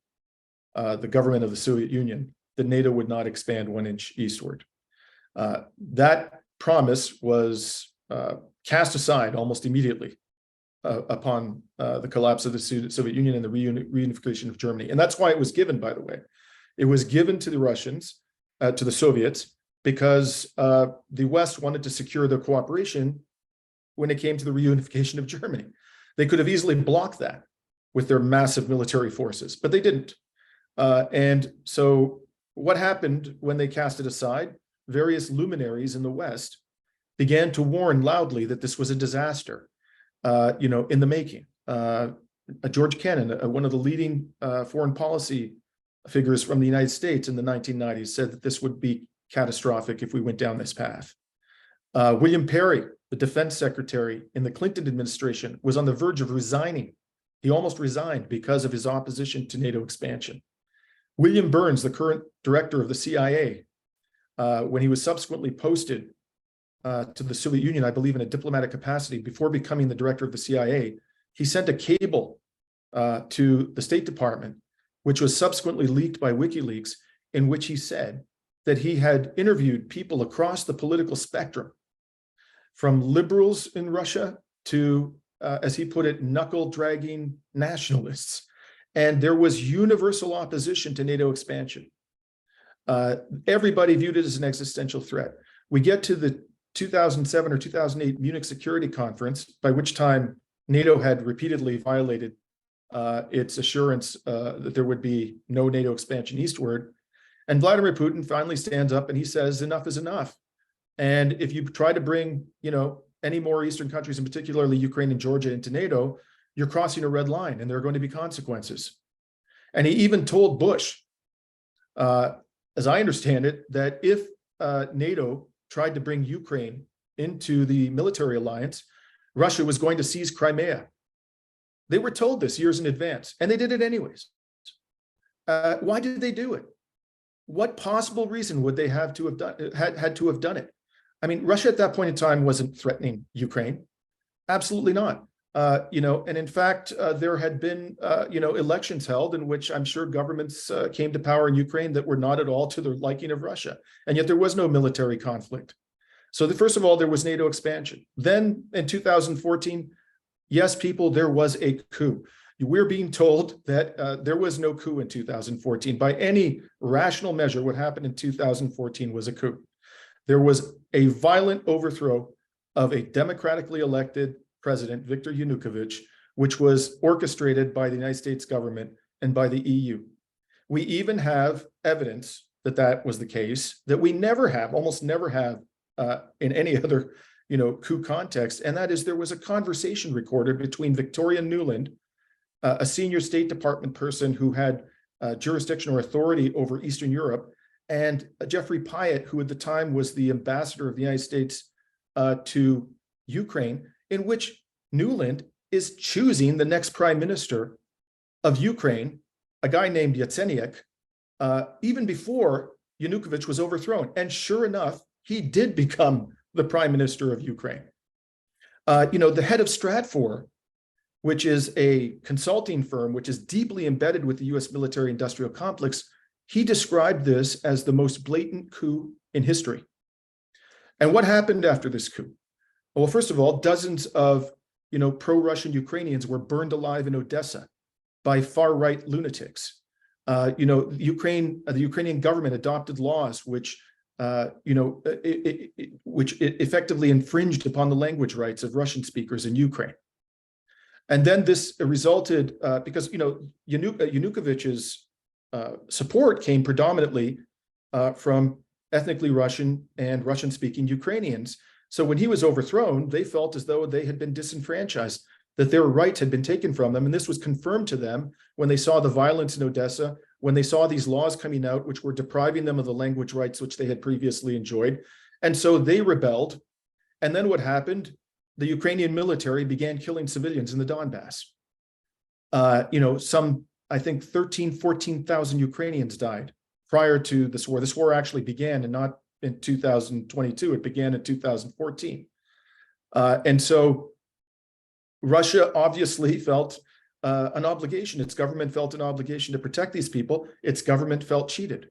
Speaker 2: the government of the Soviet Union that NATO would not expand 1 inch eastward. That promise was cast aside almost immediately upon the collapse of the Soviet Union and the reunification of Germany. And that's why it was given, by the way. It was given to the Russians, to the Soviets, because the West wanted to secure their cooperation when it came to the reunification of Germany. They could have easily blocked that with their massive military forces, but they didn't. And so what happened when they cast it aside? Various luminaries in the West began to warn loudly that this was a disaster, in the making. George Kennan, one of the leading foreign policy figures from the United States in the 1990s, said that this would be catastrophic if we went down this path. William Perry, the defense secretary in the Clinton administration, was on the verge of resigning. He almost resigned because of his opposition to NATO expansion. William Burns, the current director of the CIA, when he was subsequently posted to the Soviet Union, I believe in a diplomatic capacity, before becoming the director of the CIA, he sent a cable to the State Department, which was subsequently leaked by WikiLeaks, in which he said that he had interviewed people across the political spectrum, from liberals in Russia to, as he put it, knuckle-dragging nationalists. And there was universal opposition to NATO expansion. Everybody viewed it as an existential threat. We get to the 2007 or 2008 Munich Security Conference, by which time NATO had repeatedly violated its assurance that there would be no NATO expansion eastward. And Vladimir Putin finally stands up and he says, enough is enough. And if you try to bring, any more Eastern countries, and particularly Ukraine and Georgia, into NATO, you're crossing a red line and there are going to be consequences. And he even told Bush, as I understand it, that if NATO tried to bring Ukraine into the military alliance, Russia was going to seize Crimea. They were told this years in advance, and they did it anyways. Why did they do it? What possible reason would they have to have had to have done it? I mean, Russia at that point in time wasn't threatening Ukraine. Absolutely not. And in fact, there had been, elections held in which I'm sure governments came to power in Ukraine that were not at all to the liking of Russia. And yet there was no military conflict. So first of all, there was NATO expansion. Then in 2014, yes, people, there was a coup. We're being told that there was no coup in 2014. By any rational measure, what happened in 2014 was a coup. There was a violent overthrow of a democratically elected president, Viktor Yanukovych, which was orchestrated by the United States government and by the EU. We even have evidence that that was the case that we never have, almost never have in any other, coup context. And that is, there was a conversation recorded between Victoria Nuland, a senior State Department person who had jurisdiction or authority over Eastern Europe, and Jeffrey Pyatt, who at the time was the ambassador of the United States to Ukraine, in which Nuland is choosing the next prime minister of Ukraine, a guy named Yatsenyuk, even before Yanukovych was overthrown. And sure enough, he did become the prime minister of Ukraine. The head of Stratfor, which is a consulting firm which is deeply embedded with the US military industrial complex, he described this as the most blatant coup in history. And what happened after this coup? Well, first of all, dozens of pro-Russian Ukrainians were burned alive in Odessa by far-right lunatics. The Ukrainian government adopted laws which effectively infringed upon the language rights of Russian speakers in Ukraine. And then this resulted because Yanukovych's support came predominantly from ethnically Russian and Russian-speaking Ukrainians. So when he was overthrown, they felt as though they had been disenfranchised, that their rights had been taken from them. And this was confirmed to them when they saw the violence in Odessa, when they saw these laws coming out, which were depriving them of the language rights which they had previously enjoyed. And so they rebelled. And then what happened? The Ukrainian military began killing civilians in the Donbass. I think 14,000 Ukrainians died prior to this war. This war actually began and not in 2022, it began in 2014. And so Russia obviously felt an obligation. Its government felt an obligation to protect these people. Its government felt cheated.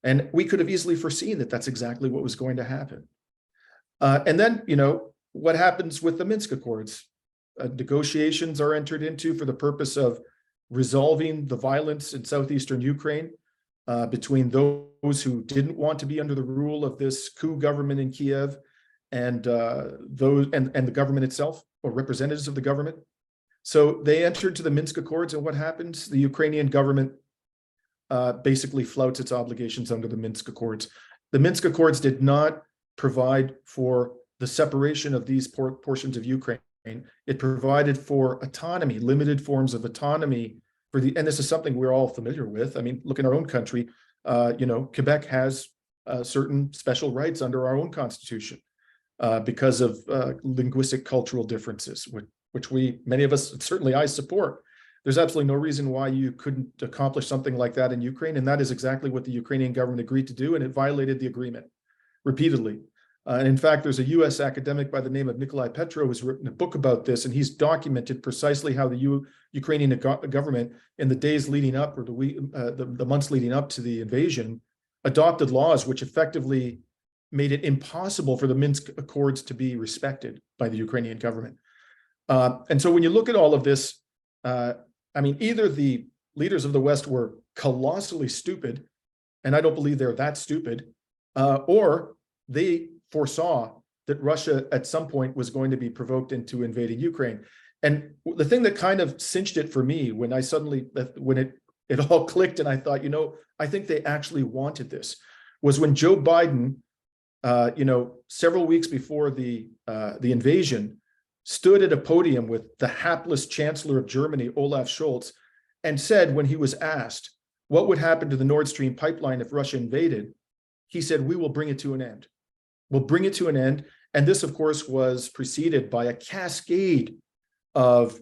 Speaker 2: And we could have easily foreseen that that's exactly what was going to happen. And then, what happens with the Minsk Accords? Negotiations are entered into for the purpose of resolving the violence in southeastern Ukraine between those who didn't want to be under the rule of this coup government in Kiev and the government itself, or representatives of the government. So they entered to the Minsk Accords, and what happens? The Ukrainian government basically flouts its obligations under the Minsk Accords. The Minsk Accords did not provide for the separation of these portions of Ukraine. It provided for autonomy, limited forms of autonomy for and this is something we're all familiar with. I mean, look in our own country, Quebec has certain special rights under our own constitution because of linguistic cultural differences, which many of us, certainly I support. There's absolutely no reason why you couldn't accomplish something like that in Ukraine. And that is exactly what the Ukrainian government agreed to do. And it violated the agreement repeatedly. And in fact, there's a US academic by the name of Nikolai Petro who's written a book about this, and he's documented precisely how the Ukrainian government in the days leading up, or the months leading up to the invasion, adopted laws which effectively made it impossible for the Minsk Accords to be respected by the Ukrainian government. And so when you look at all of this, either the leaders of the West were colossally stupid, and I don't believe they're that stupid, or they foresaw that Russia at some point was going to be provoked into invading Ukraine. And the thing that kind of cinched it for me when it all clicked and I thought, I think they actually wanted this, was when Joe Biden, several weeks before the invasion, stood at a podium with the hapless Chancellor of Germany, Olaf Scholz, and said, when he was asked what would happen to the Nord Stream pipeline if Russia invaded, he said, "We will bring it to an end. We'll bring it to an end." And this, of course, was preceded by a cascade of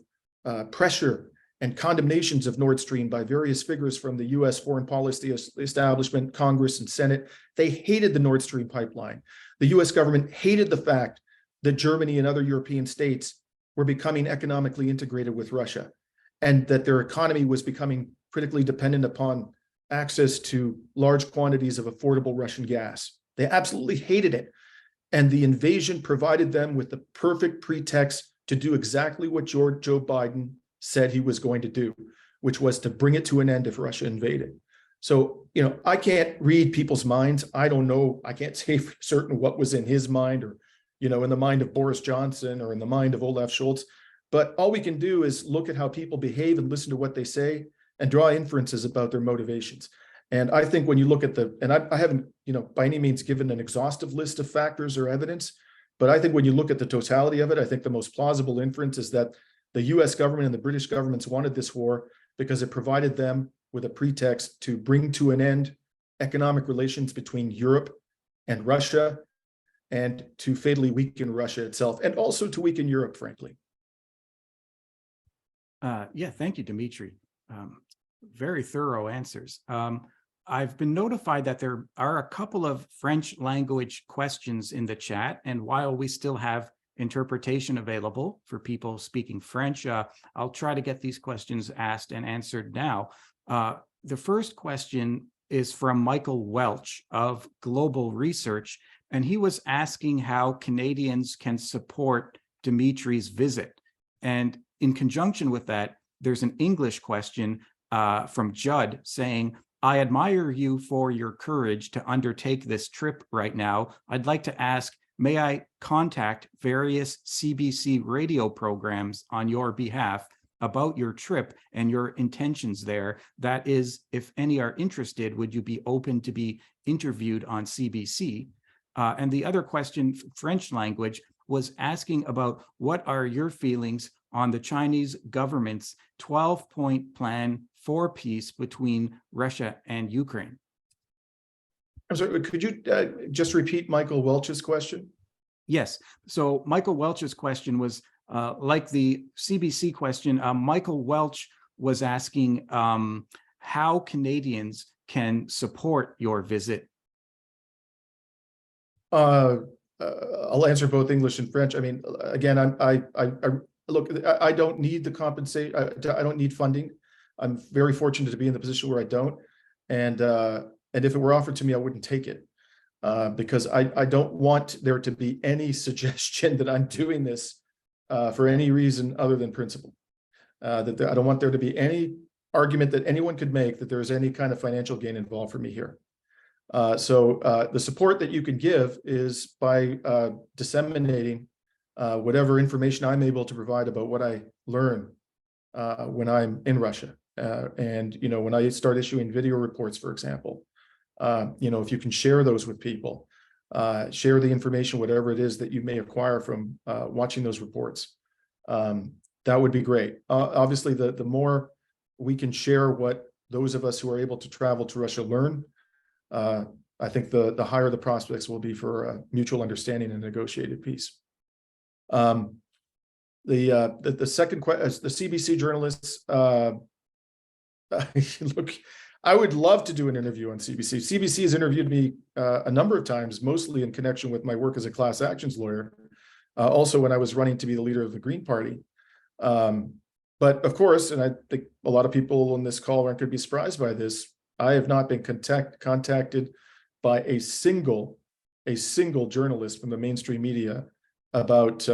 Speaker 2: pressure and condemnations of Nord Stream by various figures from the US foreign policy establishment, Congress, and Senate. They hated the Nord Stream pipeline. The US government hated the fact that Germany and other European states were becoming economically integrated with Russia, and that their economy was becoming critically dependent upon access to large quantities of affordable Russian gas. They absolutely hated it. And the invasion provided them with the perfect pretext to do exactly what Joe Biden said he was going to do, which was to bring it to an end if Russia invaded. So, I can't read people's minds. I don't know. I can't say for certain what was in his mind, or, in the mind of Boris Johnson or in the mind of Olaf Scholz. But all we can do is look at how people behave and listen to what they say and draw inferences about their motivations. And I think when you look at I haven't, by any means given an exhaustive list of factors or evidence, but I think when you look at the totality of it, I think the most plausible inference is that the US government and the British governments wanted this war because it provided them with a pretext to bring to an end economic relations between Europe and Russia, and to fatally weaken Russia itself, and also to weaken Europe, frankly.
Speaker 1: Yeah, thank you, Dimitri. Very thorough answers. I've been notified that there are a couple of French language questions in the chat, and while we still have interpretation available for people speaking French, I'll try to get these questions asked and answered now. The first question is from Michael Welch of Global Research, and he was asking how Canadians can support Dimitri's visit. And in conjunction with that, there's an English question from Judd saying, I admire you for your courage to undertake this trip right now. I'd like to ask, may I contact various CBC radio programs on your behalf about your trip and your intentions there? That is, if any are interested, would you be open to be interviewed on CBC? And the other question, French language, was asking about what are your feelings on the Chinese government's 12-point plan for peace between Russia and Ukraine.
Speaker 2: I'm sorry, could you just repeat Michael Welch's question?
Speaker 1: Yes. So Michael Welch's question was like the CBC question. Michael Welch was asking how Canadians can support your visit.
Speaker 2: I'll answer both English and French. I mean, again, I look, I don't need the compensate. I don't need funding. I'm very fortunate to be in the position where I don't. And if it were offered to me, I wouldn't take it because I don't want there to be any suggestion that I'm doing this for any reason other than principle. I don't want there to be any argument that anyone could make that there is any kind of financial gain involved for me here. So the support that you can give is by disseminating whatever information I'm able to provide about what I learn when I'm in Russia. And, you know, when I start issuing video reports, for example, you know, if you can share those with people, share the information, whatever it is that you may acquire from watching those reports, that would be great. Obviously, the more we can share what those of us who are able to travel to Russia learn, I think the higher the prospects will be for mutual understanding and negotiated peace. The second question, the CBC journalists, look, I would love to do an interview on CBC. CBC has interviewed me a number of times, mostly in connection with my work as a class actions lawyer, also when I was running to be the leader of the Green Party. But of course, and I think a lot of people on this call aren't going to be surprised by this, I have not been contacted by a single journalist from the mainstream media about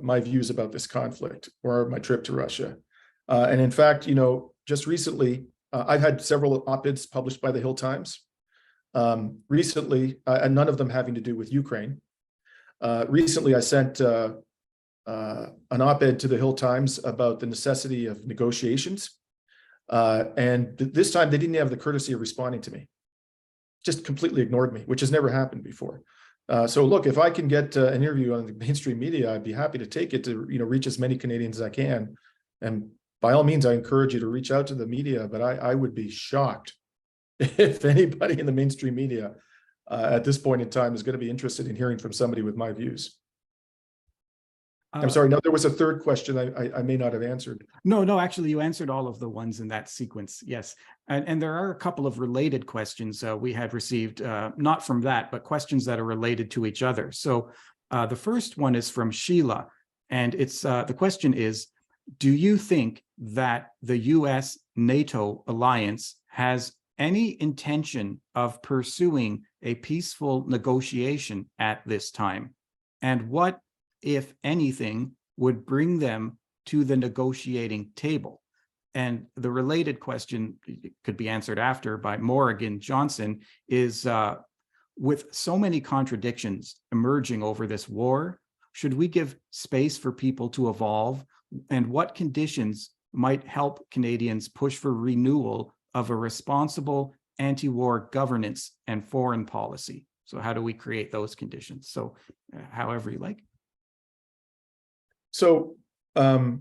Speaker 2: my views about this conflict or my trip to Russia. And in fact, you know, just recently, I've had several op-eds published by the Hill Times. Recently, and none of them having to do with Ukraine. Recently, I sent an op-ed to the Hill Times about the necessity of negotiations. And this time, they didn't have the courtesy of responding to me. Just completely ignored me, which has never happened before. So look, if I can get an interview on the mainstream media, I'd be happy to take it to, you know, reach as many Canadians as I can. And by all means, I encourage you to reach out to the media, but I would be shocked if anybody in the mainstream media at this point in time is going to be interested in hearing from somebody with my views. I'm sorry, no, there was a third question I may not have answered.
Speaker 1: No, actually, you answered all of the ones in that sequence, yes. And there are a couple of related questions we had received, not from that, but questions that are related to each other. So the first one is from Sheila, and it's the question is, do you think that the US-NATO alliance has any intention of pursuing a peaceful negotiation at this time? And what, if anything, would bring them to the negotiating table? And the related question could be answered after by Morrigan Johnson is, with so many contradictions emerging over this war, should we give space for people to evolve? And what conditions might help Canadians push for renewal of a responsible anti-war governance and foreign policy? So how do we create those conditions? So however you like.
Speaker 2: So I'd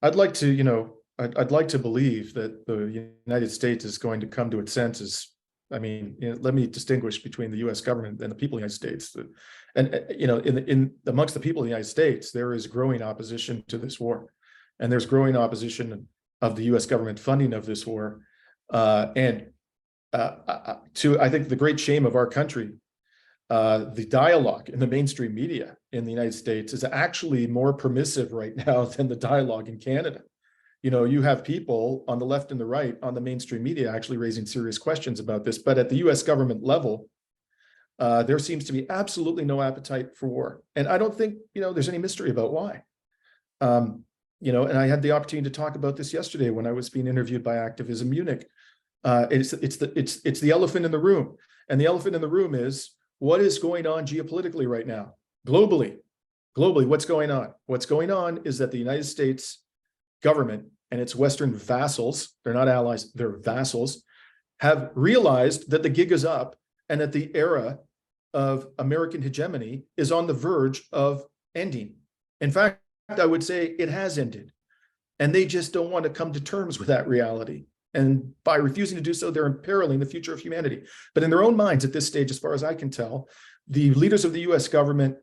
Speaker 2: like to, you know, I'd like to believe that the United States is going to come to its senses. I mean, you know, let me distinguish between the U.S. government and the people of the United States. And you know, in amongst the people of the United States, there is growing opposition to this war, and there's growing opposition of the US government funding of this war. And to, I think, the great shame of our country, the dialogue in the mainstream media in the United States is actually more permissive right now than the dialogue in Canada. You know, you have people on the left and the right on the mainstream media actually raising serious questions about this, but at the US government level, there seems to be absolutely no appetite for war. And I don't think, you know, there's any mystery about why. You know, and I had the opportunity to talk about this yesterday when I was being interviewed by Activism Munich. It's the elephant in the room. And the elephant in the room is what is going on geopolitically right now, globally. Globally, what's going on? What's going on is that the United States government and its Western vassals, they're not allies, they're vassals, have realized that the gig is up and that the era of American hegemony is on the verge of ending. In fact, I would say it has ended. And they just don't want to come to terms with that reality. And by refusing to do so, they're imperiling the future of humanity. But in their own minds at this stage, as far as I can tell, the leaders of the US government,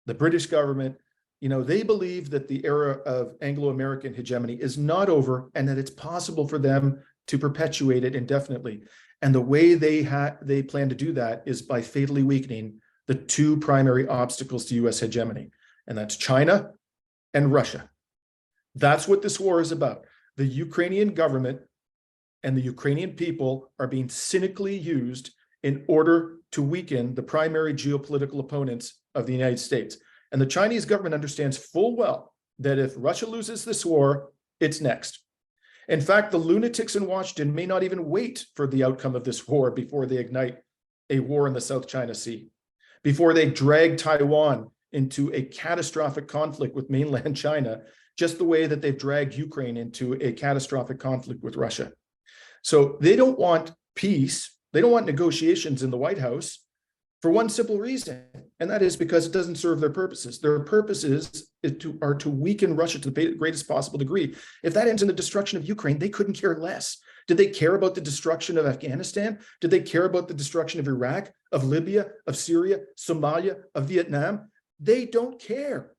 Speaker 2: the British government, you know, they believe that the era of Anglo-American hegemony is not over and that it's possible for them to perpetuate it indefinitely. And the way they plan to do that is by fatally weakening the two primary obstacles to US hegemony, and that's China and Russia. That's what this war is about. The Ukrainian government and the Ukrainian people are being cynically used in order to weaken the primary geopolitical opponents of the United States. And the Chinese government understands full well that if Russia loses this war, it's next. In fact, the lunatics in Washington may not even wait for the outcome of this war before they ignite a war in the South China Sea, before they drag Taiwan into a catastrophic conflict with mainland China, just the way that they've dragged Ukraine into a catastrophic conflict with Russia. So they don't want peace. They don't want negotiations in the White House for one simple reason, and that is because it doesn't serve their purposes. Their purposes are to weaken Russia to the greatest possible degree. If that ends in the destruction of Ukraine, they couldn't care less. Did they care about the destruction of Afghanistan? Did they care about the destruction of Iraq, of Libya, of Syria, Somalia, of Vietnam? They don't care.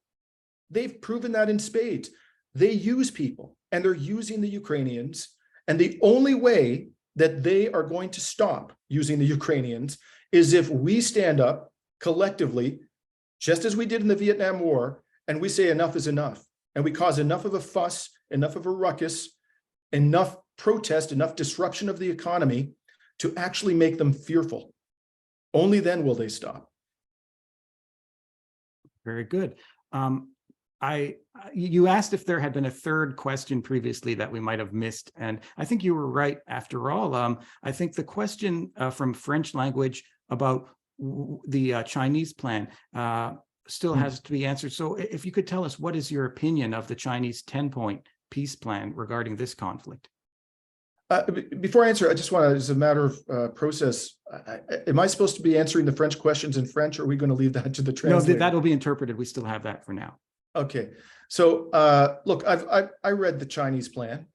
Speaker 2: They've proven that in spades. They use people, and they're using the Ukrainians. And the only way that they are going to stop using the Ukrainians is if we stand up collectively, just as we did in the Vietnam War, and we say enough is enough, and we cause enough of a fuss, enough of a ruckus, enough protest, enough disruption of the economy to actually make them fearful. Only then will they stop.
Speaker 1: Very good. You asked if there had been a third question previously that we might have missed, and I think you were right after all. I think the question from French language about the Chinese plan still has to be answered. So if you could tell us, what is your opinion of the Chinese 10-point peace plan regarding this conflict?
Speaker 2: Before I answer, I just want to, as a matter of process, am I supposed to be answering the French questions in French, or are we going to leave that to the translator?
Speaker 1: No, that'll be interpreted. We still have that for now.
Speaker 2: Okay. So look, I read the Chinese plan.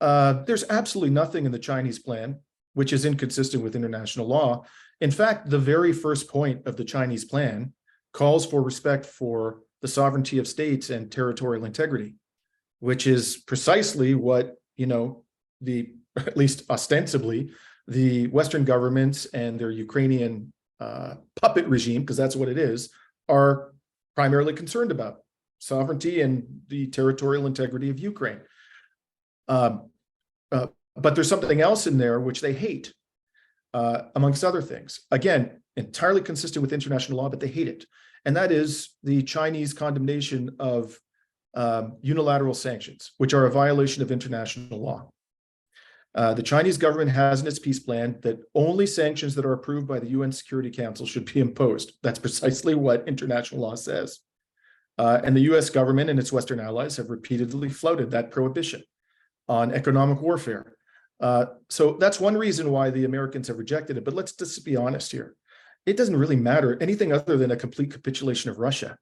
Speaker 2: There's absolutely nothing in the Chinese plan which is inconsistent with international law. In fact, the very first point of the Chinese plan calls for respect for the sovereignty of states and territorial integrity, which is precisely what, you know, at least ostensibly, the Western governments and their Ukrainian puppet regime, because that's what it is, are primarily concerned about: sovereignty and the territorial integrity of Ukraine. But there's something else in there which they hate, amongst other things. Again, entirely consistent with international law, but they hate it. And that is the Chinese condemnation of unilateral sanctions, which are a violation of international law. The Chinese government has in its peace plan that only sanctions that are approved by the UN Security Council should be imposed. That's precisely what international law says. And the US government and its Western allies have repeatedly flouted that prohibition on economic warfare. So that's one reason why the Americans have rejected it. But let's just be honest here. It doesn't really matter. Anything other than a complete capitulation of Russia,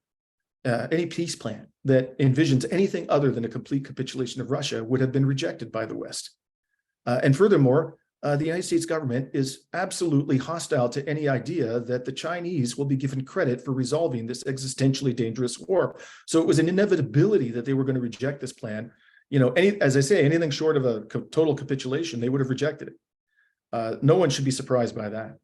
Speaker 2: any peace plan that envisions anything other than a complete capitulation of Russia would have been rejected by the West. And furthermore, the United States government is absolutely hostile to any idea that the Chinese will be given credit for resolving this existentially dangerous war. So it was an inevitability that they were going to reject this plan. as I say, anything short of a total capitulation, they would have rejected it. No one should be surprised by that.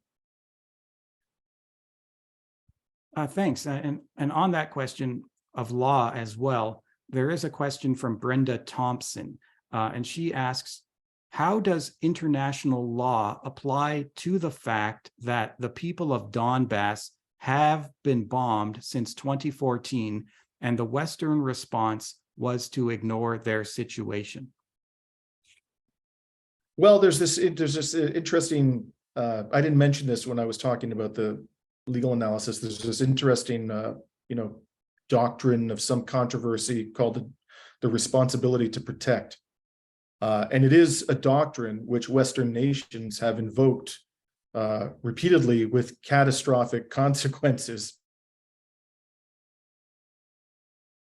Speaker 1: Thanks. And on that question of law as well, there is a question from Brenda Thompson, and she asks, how does international law apply to the fact that the people of Donbass have been bombed since 2014, and the Western response was to ignore their situation?
Speaker 2: Well, there's this interesting, I didn't mention this when I was talking about the legal analysis. There's this interesting, doctrine of some controversy called the responsibility to protect. And it is a doctrine which Western nations have invoked repeatedly with catastrophic consequences.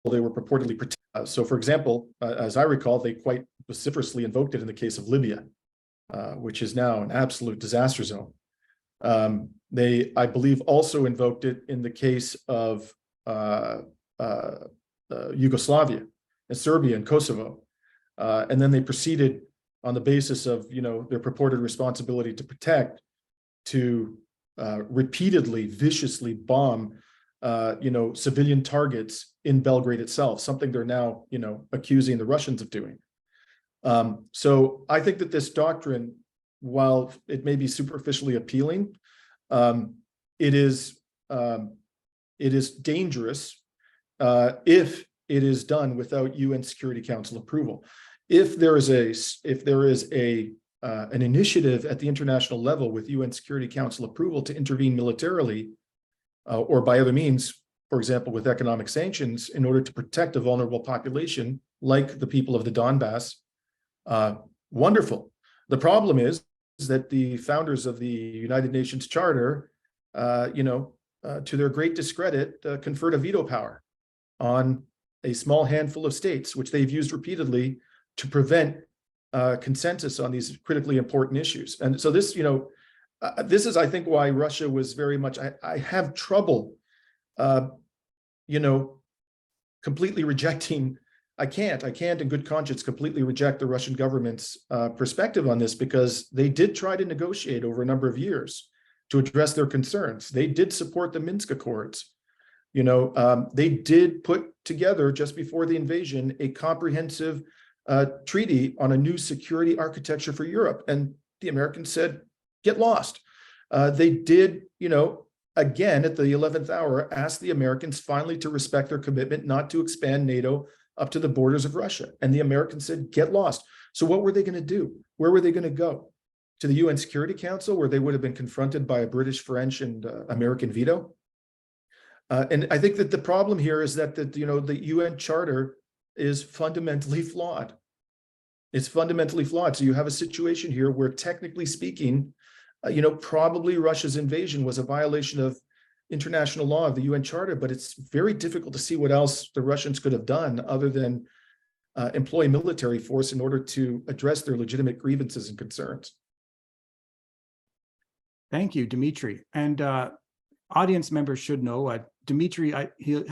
Speaker 2: They were purportedly protected. So, for example, as I recall, they quite vociferously invoked it in the case of Libya, which is now an absolute disaster zone. They, I believe, also invoked it in the case of Yugoslavia and Serbia and Kosovo. And then they proceeded on the basis of, their purported responsibility to protect to repeatedly, viciously bomb, civilian targets in Belgrade itself, something they're now, accusing the Russians of doing. So I think that this doctrine, while it may be superficially appealing, it is dangerous if it is done without UN Security Council approval. If there is an initiative at the international level with UN Security Council approval to intervene militarily or by other means, for example, with economic sanctions, in order to protect a vulnerable population like the people of the Donbass, wonderful. The problem is that the founders of the United Nations Charter, to their great discredit, conferred a veto power on a small handful of states, which they've used repeatedly to prevent consensus on these critically important issues. And so this, this is, I think, why Russia was very much, I have trouble, completely rejecting, I can't in good conscience completely reject the Russian government's perspective on this, because they did try to negotiate over a number of years to address their concerns. They did support the Minsk Accords. They did put together, just before the invasion, a comprehensive treaty on a new security architecture for Europe. And the Americans said, get lost. They did, again, at the 11th hour, ask the Americans finally to respect their commitment not to expand NATO up to the borders of Russia. And the Americans said, get lost. So what were they going to do? Where were they going to go? To the UN Security Council, where they would have been confronted by a British, French, and American veto? And I think that the problem here is that the UN Charter is fundamentally flawed. It's fundamentally flawed. So you have a situation here where, technically speaking, probably Russia's invasion was a violation of international law of the UN Charter, but it's very difficult to see what else the Russians could have done other than employ military force in order to address their legitimate grievances and concerns.
Speaker 1: Thank you, Dimitri. And audience members should know, Dimitri, I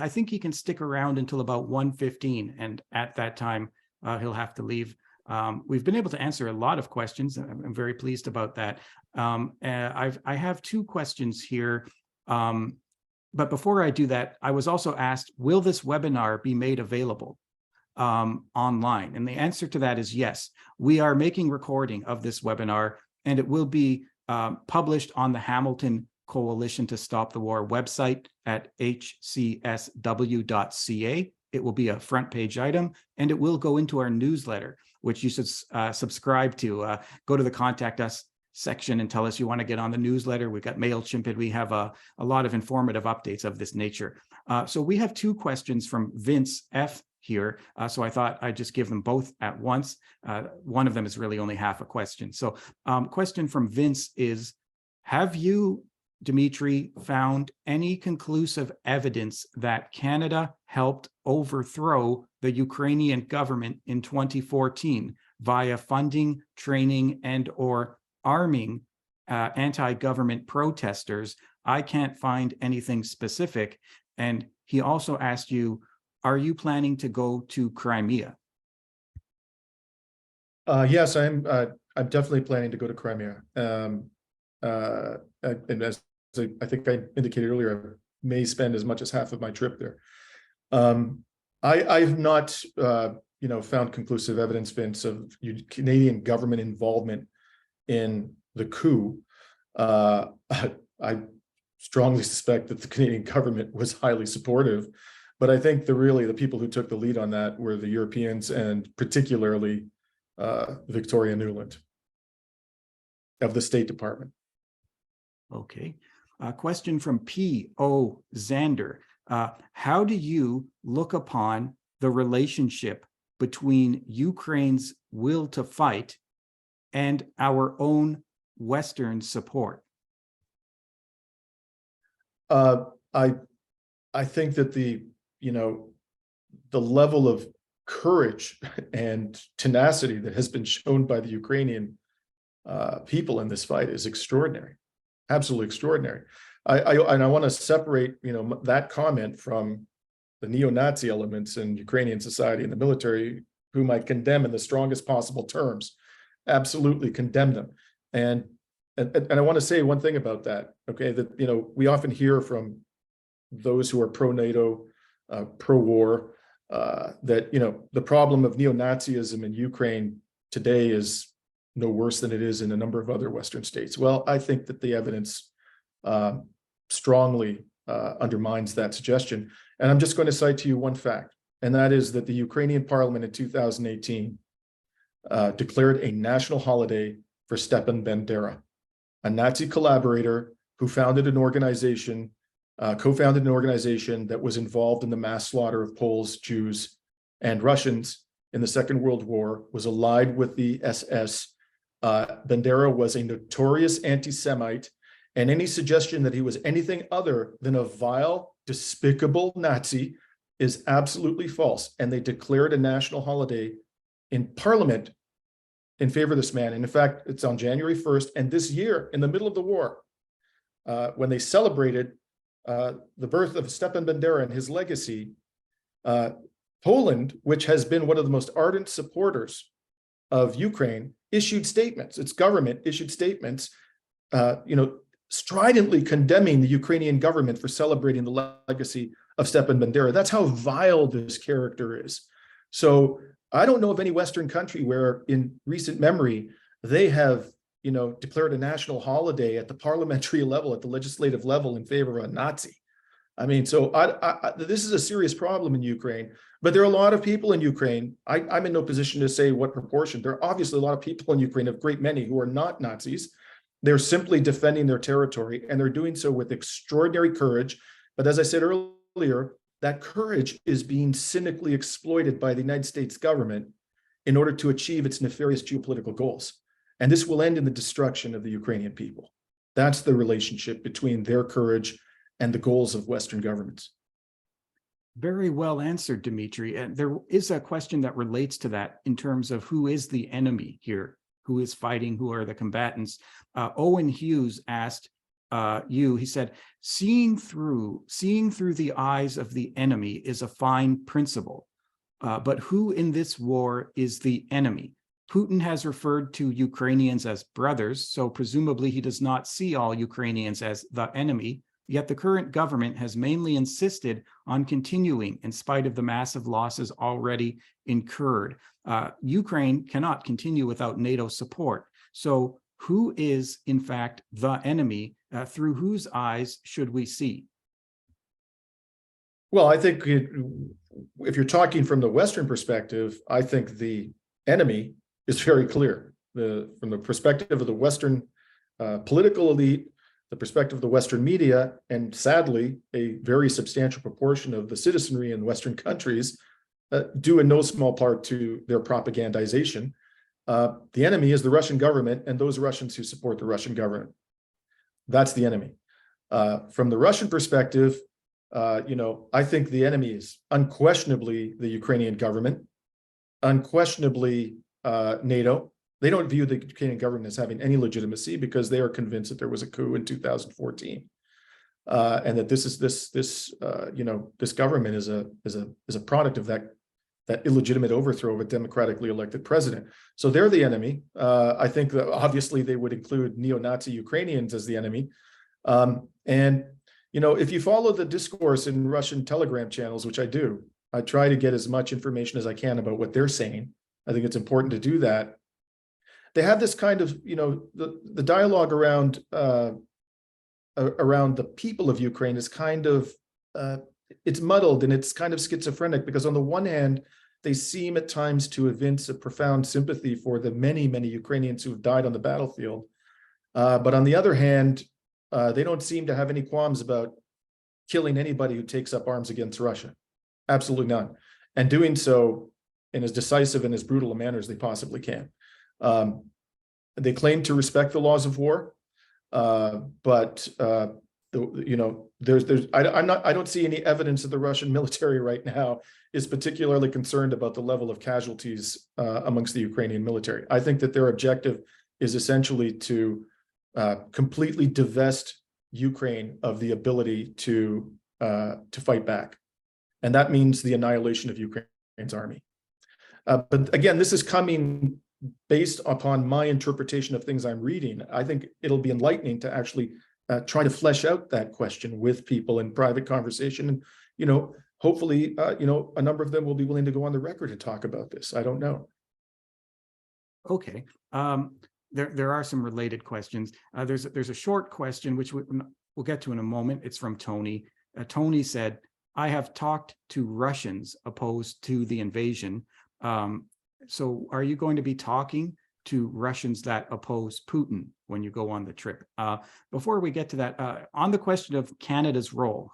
Speaker 1: think he can stick around until about 1:15, and at that time, he'll have to leave. We've been able to answer a lot of questions, and I'm very pleased about that. I have two questions here, but before I do that, I was also asked, will this webinar be made available online? And the answer to that is yes. We are making recording of this webinar, and it will be published on the Hamilton Coalition to Stop the War website at hcsw.ca. It will be a front page item, and it will go into our newsletter, which you should subscribe to. Go to the Contact Us section and tell us you want to get on the newsletter. We've got MailChimp, and we have a lot of informative updates of this nature. So we have two questions from Vince F. here. So I thought I'd just give them both at once. One of them is really only half a question. So question from Vince is, have you, Dimitri, found any conclusive evidence that Canada helped overthrow the Ukrainian government in 2014 via funding, training, and/or arming anti-government protesters? I can't find anything specific. And he also asked you, are you planning to go to Crimea?
Speaker 2: Yes, I'm definitely planning to go to Crimea. And as I think I indicated earlier, I may spend as much as half of my trip there. I've not, found conclusive evidence, Vince, of Canadian government involvement in the coup. I strongly suspect that the Canadian government was highly supportive, but I think the people who took the lead on that were the Europeans, and particularly Victoria Nuland of the State Department.
Speaker 1: Okay. A question from P.O. Zander. How do you look upon the relationship between Ukraine's will to fight and our own Western support?
Speaker 2: I think that the level of courage and tenacity that has been shown by the Ukrainian people in this fight is extraordinary, absolutely extraordinary. I want to separate, that comment from the neo-Nazi elements in Ukrainian society and the military, whom I condemn in the strongest possible terms, absolutely condemn them. And I want to say one thing about that, okay, that, we often hear from those who are pro-NATO, pro-war, that, the problem of neo-Nazism in Ukraine today is no worse than it is in a number of other Western states. Well, I think that the evidence strongly undermines that suggestion. And I'm just going to cite to you one fact, and that is that the Ukrainian parliament in 2018 declared a national holiday for Stepan Bandera, a Nazi collaborator who founded an organization, co-founded an organization that was involved in the mass slaughter of Poles, Jews, and Russians in the Second World War, was allied with the SS. Bandera was a notorious anti-Semite, and any suggestion that he was anything other than a vile, despicable Nazi is absolutely false. And they declared a national holiday in Parliament in favor of this man. And in fact, it's on January 1st. And this year, in the middle of the war, when they celebrated the birth of Stepan Bandera and his legacy, Poland, which has been one of the most ardent supporters of Ukraine, issued statements. Its government issued statements, stridently condemning the Ukrainian government for celebrating the legacy of Stepan Bandera. That's how vile this character is. So I don't know of any Western country where in recent memory, they have, declared a national holiday at the parliamentary level, at the legislative level in favor of a Nazi. I mean, so this is a serious problem in Ukraine, but there are a lot of people in Ukraine. I'm in no position to say what proportion. There are obviously a lot of people in Ukraine, a great many, who are not Nazis. They're simply defending their territory, and they're doing so with extraordinary courage. But as I said earlier, that courage is being cynically exploited by the United States government in order to achieve its nefarious geopolitical goals. And this will end in the destruction of the Ukrainian people. That's the relationship between their courage and the goals of Western governments.
Speaker 1: Very well answered, Dimitri. And there is a question that relates to that in terms of who is the enemy here, who is fighting, who are the combatants. Owen Hughes asked he said, seeing through the eyes of the enemy is a fine principle, but who in this war is the enemy? Putin has referred to Ukrainians as brothers, so presumably he does not see all Ukrainians as the enemy. Yet the current government has mainly insisted on continuing in spite of the massive losses already incurred. Ukraine cannot continue without NATO support. So who is, in fact, the enemy? Through whose eyes should we see?
Speaker 2: Well, I think if you're talking from the Western perspective, I think the enemy is very clear. From the perspective of the Western political elite, the perspective of the Western media, and sadly, a very substantial proportion of the citizenry in Western countries, due in no small part to their propagandization. The enemy is the Russian government and those Russians who support the Russian government. That's the enemy. From the Russian perspective, I think the enemy is unquestionably the Ukrainian government, unquestionably NATO. They don't view the Ukrainian government as having any legitimacy because they are convinced that there was a coup in 2014, and that this government is a product of that that illegitimate overthrow of a democratically elected president. So they're the enemy. I think that obviously they would include neo-Nazi Ukrainians as the enemy. And, if you follow the discourse in Russian Telegram channels, which I do, I try to get as much information as I can about what they're saying. I think it's important to do that. They have this kind of, the dialogue around the people of Ukraine is kind of, it's muddled and it's kind of schizophrenic, because on the one hand, they seem at times to evince a profound sympathy for the many, many Ukrainians who have died on the battlefield. But on the other hand, they don't seem to have any qualms about killing anybody who takes up arms against Russia. Absolutely none. And doing so in as decisive and as brutal a manner as they possibly can. They claim to respect the laws of war, but I don't see any evidence that the Russian military right now is particularly concerned about the level of casualties amongst the Ukrainian military. I think that their objective is essentially to completely divest Ukraine of the ability to fight back, and that means the annihilation of Ukraine's army. But again, this is coming based upon my interpretation of things I'm reading. I think it'll be enlightening to actually try to flesh out that question with people in private conversation. And, hopefully, a number of them will be willing to go on the record and talk about this. I don't know.
Speaker 1: Okay. There are some related questions. There's a short question, which we'll get to in a moment. It's from Tony. Tony said, I have talked to Russians opposed to the invasion. So are you going to be talking to Russians that oppose Putin when you go on the trip? Before we get to that, on the question of Canada's role,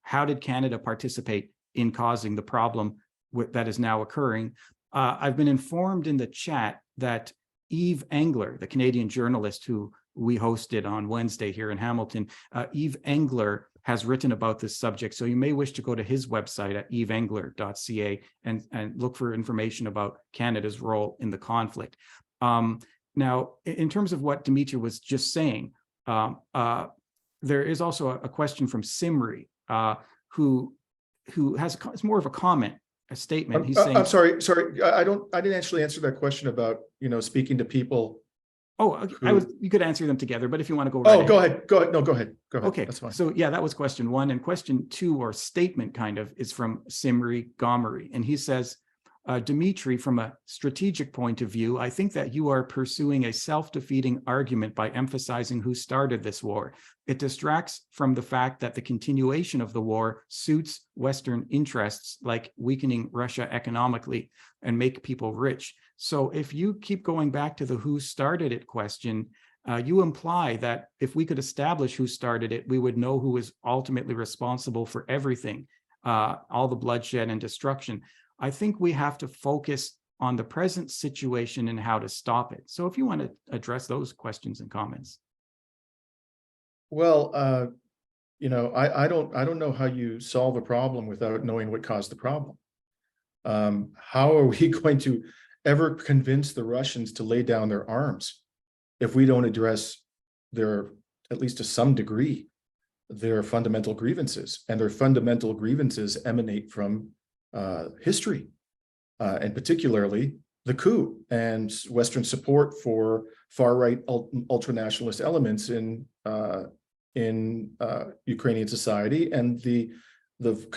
Speaker 1: how did Canada participate in causing the problem that is now occurring? I've been informed in the chat that Yves Engler, the Canadian journalist who we hosted on Wednesday here in Hamilton, Yves Engler has written about this subject. So you may wish to go to his website at yvesengler.ca and look for information about Canada's role in the conflict. Now, in terms of what Dimitri was just saying, there is also a question from Simri, who has it's more of a comment, a statement. He's saying,
Speaker 2: I'm sorry. I didn't actually answer that question about, speaking to people.
Speaker 1: Oh, you could answer them together, but if you want to go
Speaker 2: right go ahead. No, go ahead.
Speaker 1: Okay, that's fine. So yeah, that was question one. And question two, or statement kind of, is from Simri Gomery. And he says, Dimitri, from a strategic point of view, I think that you are pursuing a self-defeating argument by emphasizing who started this war. It distracts from the fact that the continuation of the war suits Western interests, like weakening Russia economically and make people rich. So if you keep going back to the who started it question, you imply that if we could establish who started it, we would know who is ultimately responsible for everything, all the bloodshed and destruction. I think we have to focus on the present situation and how to stop it. So if you want to address those questions and comments.
Speaker 2: Well, I don't know how you solve a problem without knowing what caused the problem. How are we going to ever convince the Russians to lay down their arms if we don't address their, at least to some degree, their fundamental grievances? And their fundamental grievances emanate from history, and particularly the coup and Western support for far-right ultra-nationalist elements in Ukrainian society, and the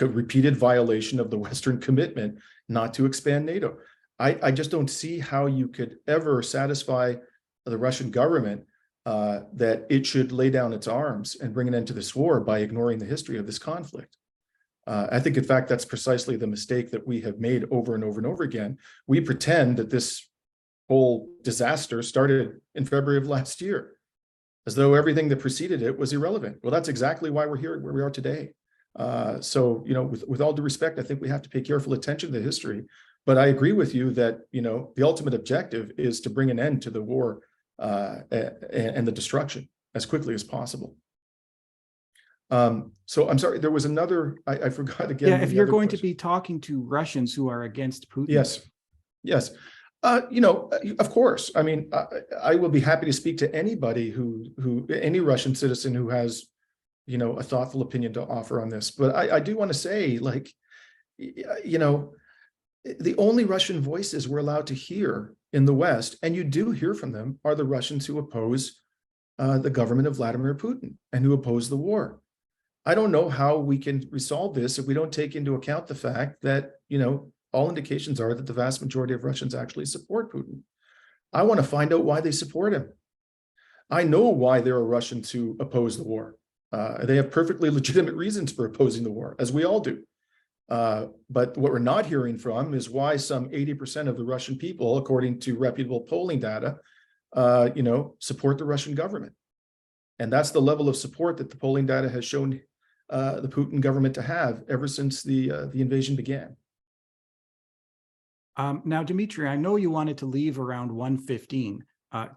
Speaker 2: repeated violation of the Western commitment not to expand NATO. I just don't see how you could ever satisfy the Russian government that it should lay down its arms and bring an end to this war by ignoring the history of this conflict. I think, in fact, that's precisely the mistake that we have made over and over and over again. We pretend that this whole disaster started in February of last year, as though everything that preceded it was irrelevant. Well, that's exactly why we're here where we are today. So, with all due respect, I think we have to pay careful attention to history. But I agree with you that, the ultimate objective is to bring an end to the war and the destruction as quickly as possible. So I'm sorry, there was another, I forgot again.
Speaker 1: Yeah, if you're going to be talking to Russians who are against Putin.
Speaker 2: Yes. Of course. I mean, I will be happy to speak to anybody any Russian citizen who has, a thoughtful opinion to offer on this. But I do want to say, the only Russian voices we're allowed to hear in the West, and you do hear from them, are the Russians who oppose the government of Vladimir Putin and who oppose the war. I don't know how we can resolve this if we don't take into account the fact that, all indications are that the vast majority of Russians actually support Putin. I want to find out why they support him. I know why there are Russians who oppose the war. They have perfectly legitimate reasons for opposing the war, as we all do. But what we're not hearing from is why some 80% of the Russian people, according to reputable polling data, support the Russian government. And that's the level of support that the polling data has shown the Putin government to have ever since the invasion began.
Speaker 1: Now, Dimitri, I know you wanted to leave around 1:15.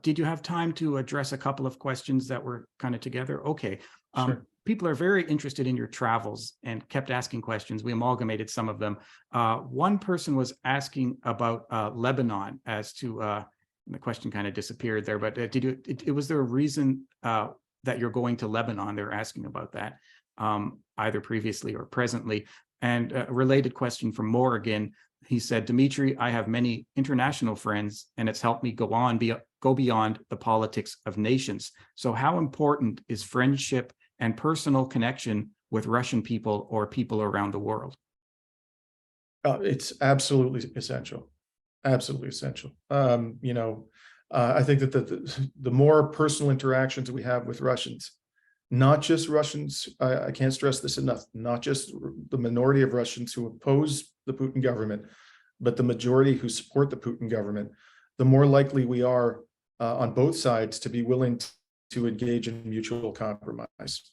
Speaker 1: Did you have time to address a couple of questions that were kind of together? Okay.
Speaker 2: Sure.
Speaker 1: People are very interested in your travels and kept asking questions. We amalgamated some of them. One person was asking about Lebanon as to, the question kind of disappeared there, but was there a reason that you're going to Lebanon? They're asking about that, either previously or presently. And a related question from Morgan. He said, Dimitri, I have many international friends, and it's helped me go beyond the politics of nations. So how important is friendship and personal connection with Russian people or people around the world?
Speaker 2: It's absolutely essential. Absolutely essential. I think that the more personal interactions we have with Russians, not just Russians, I can't stress this enough, not just the minority of Russians who oppose the Putin government, but the majority who support the Putin government, the more likely we are on both sides to be willing to engage in mutual compromise.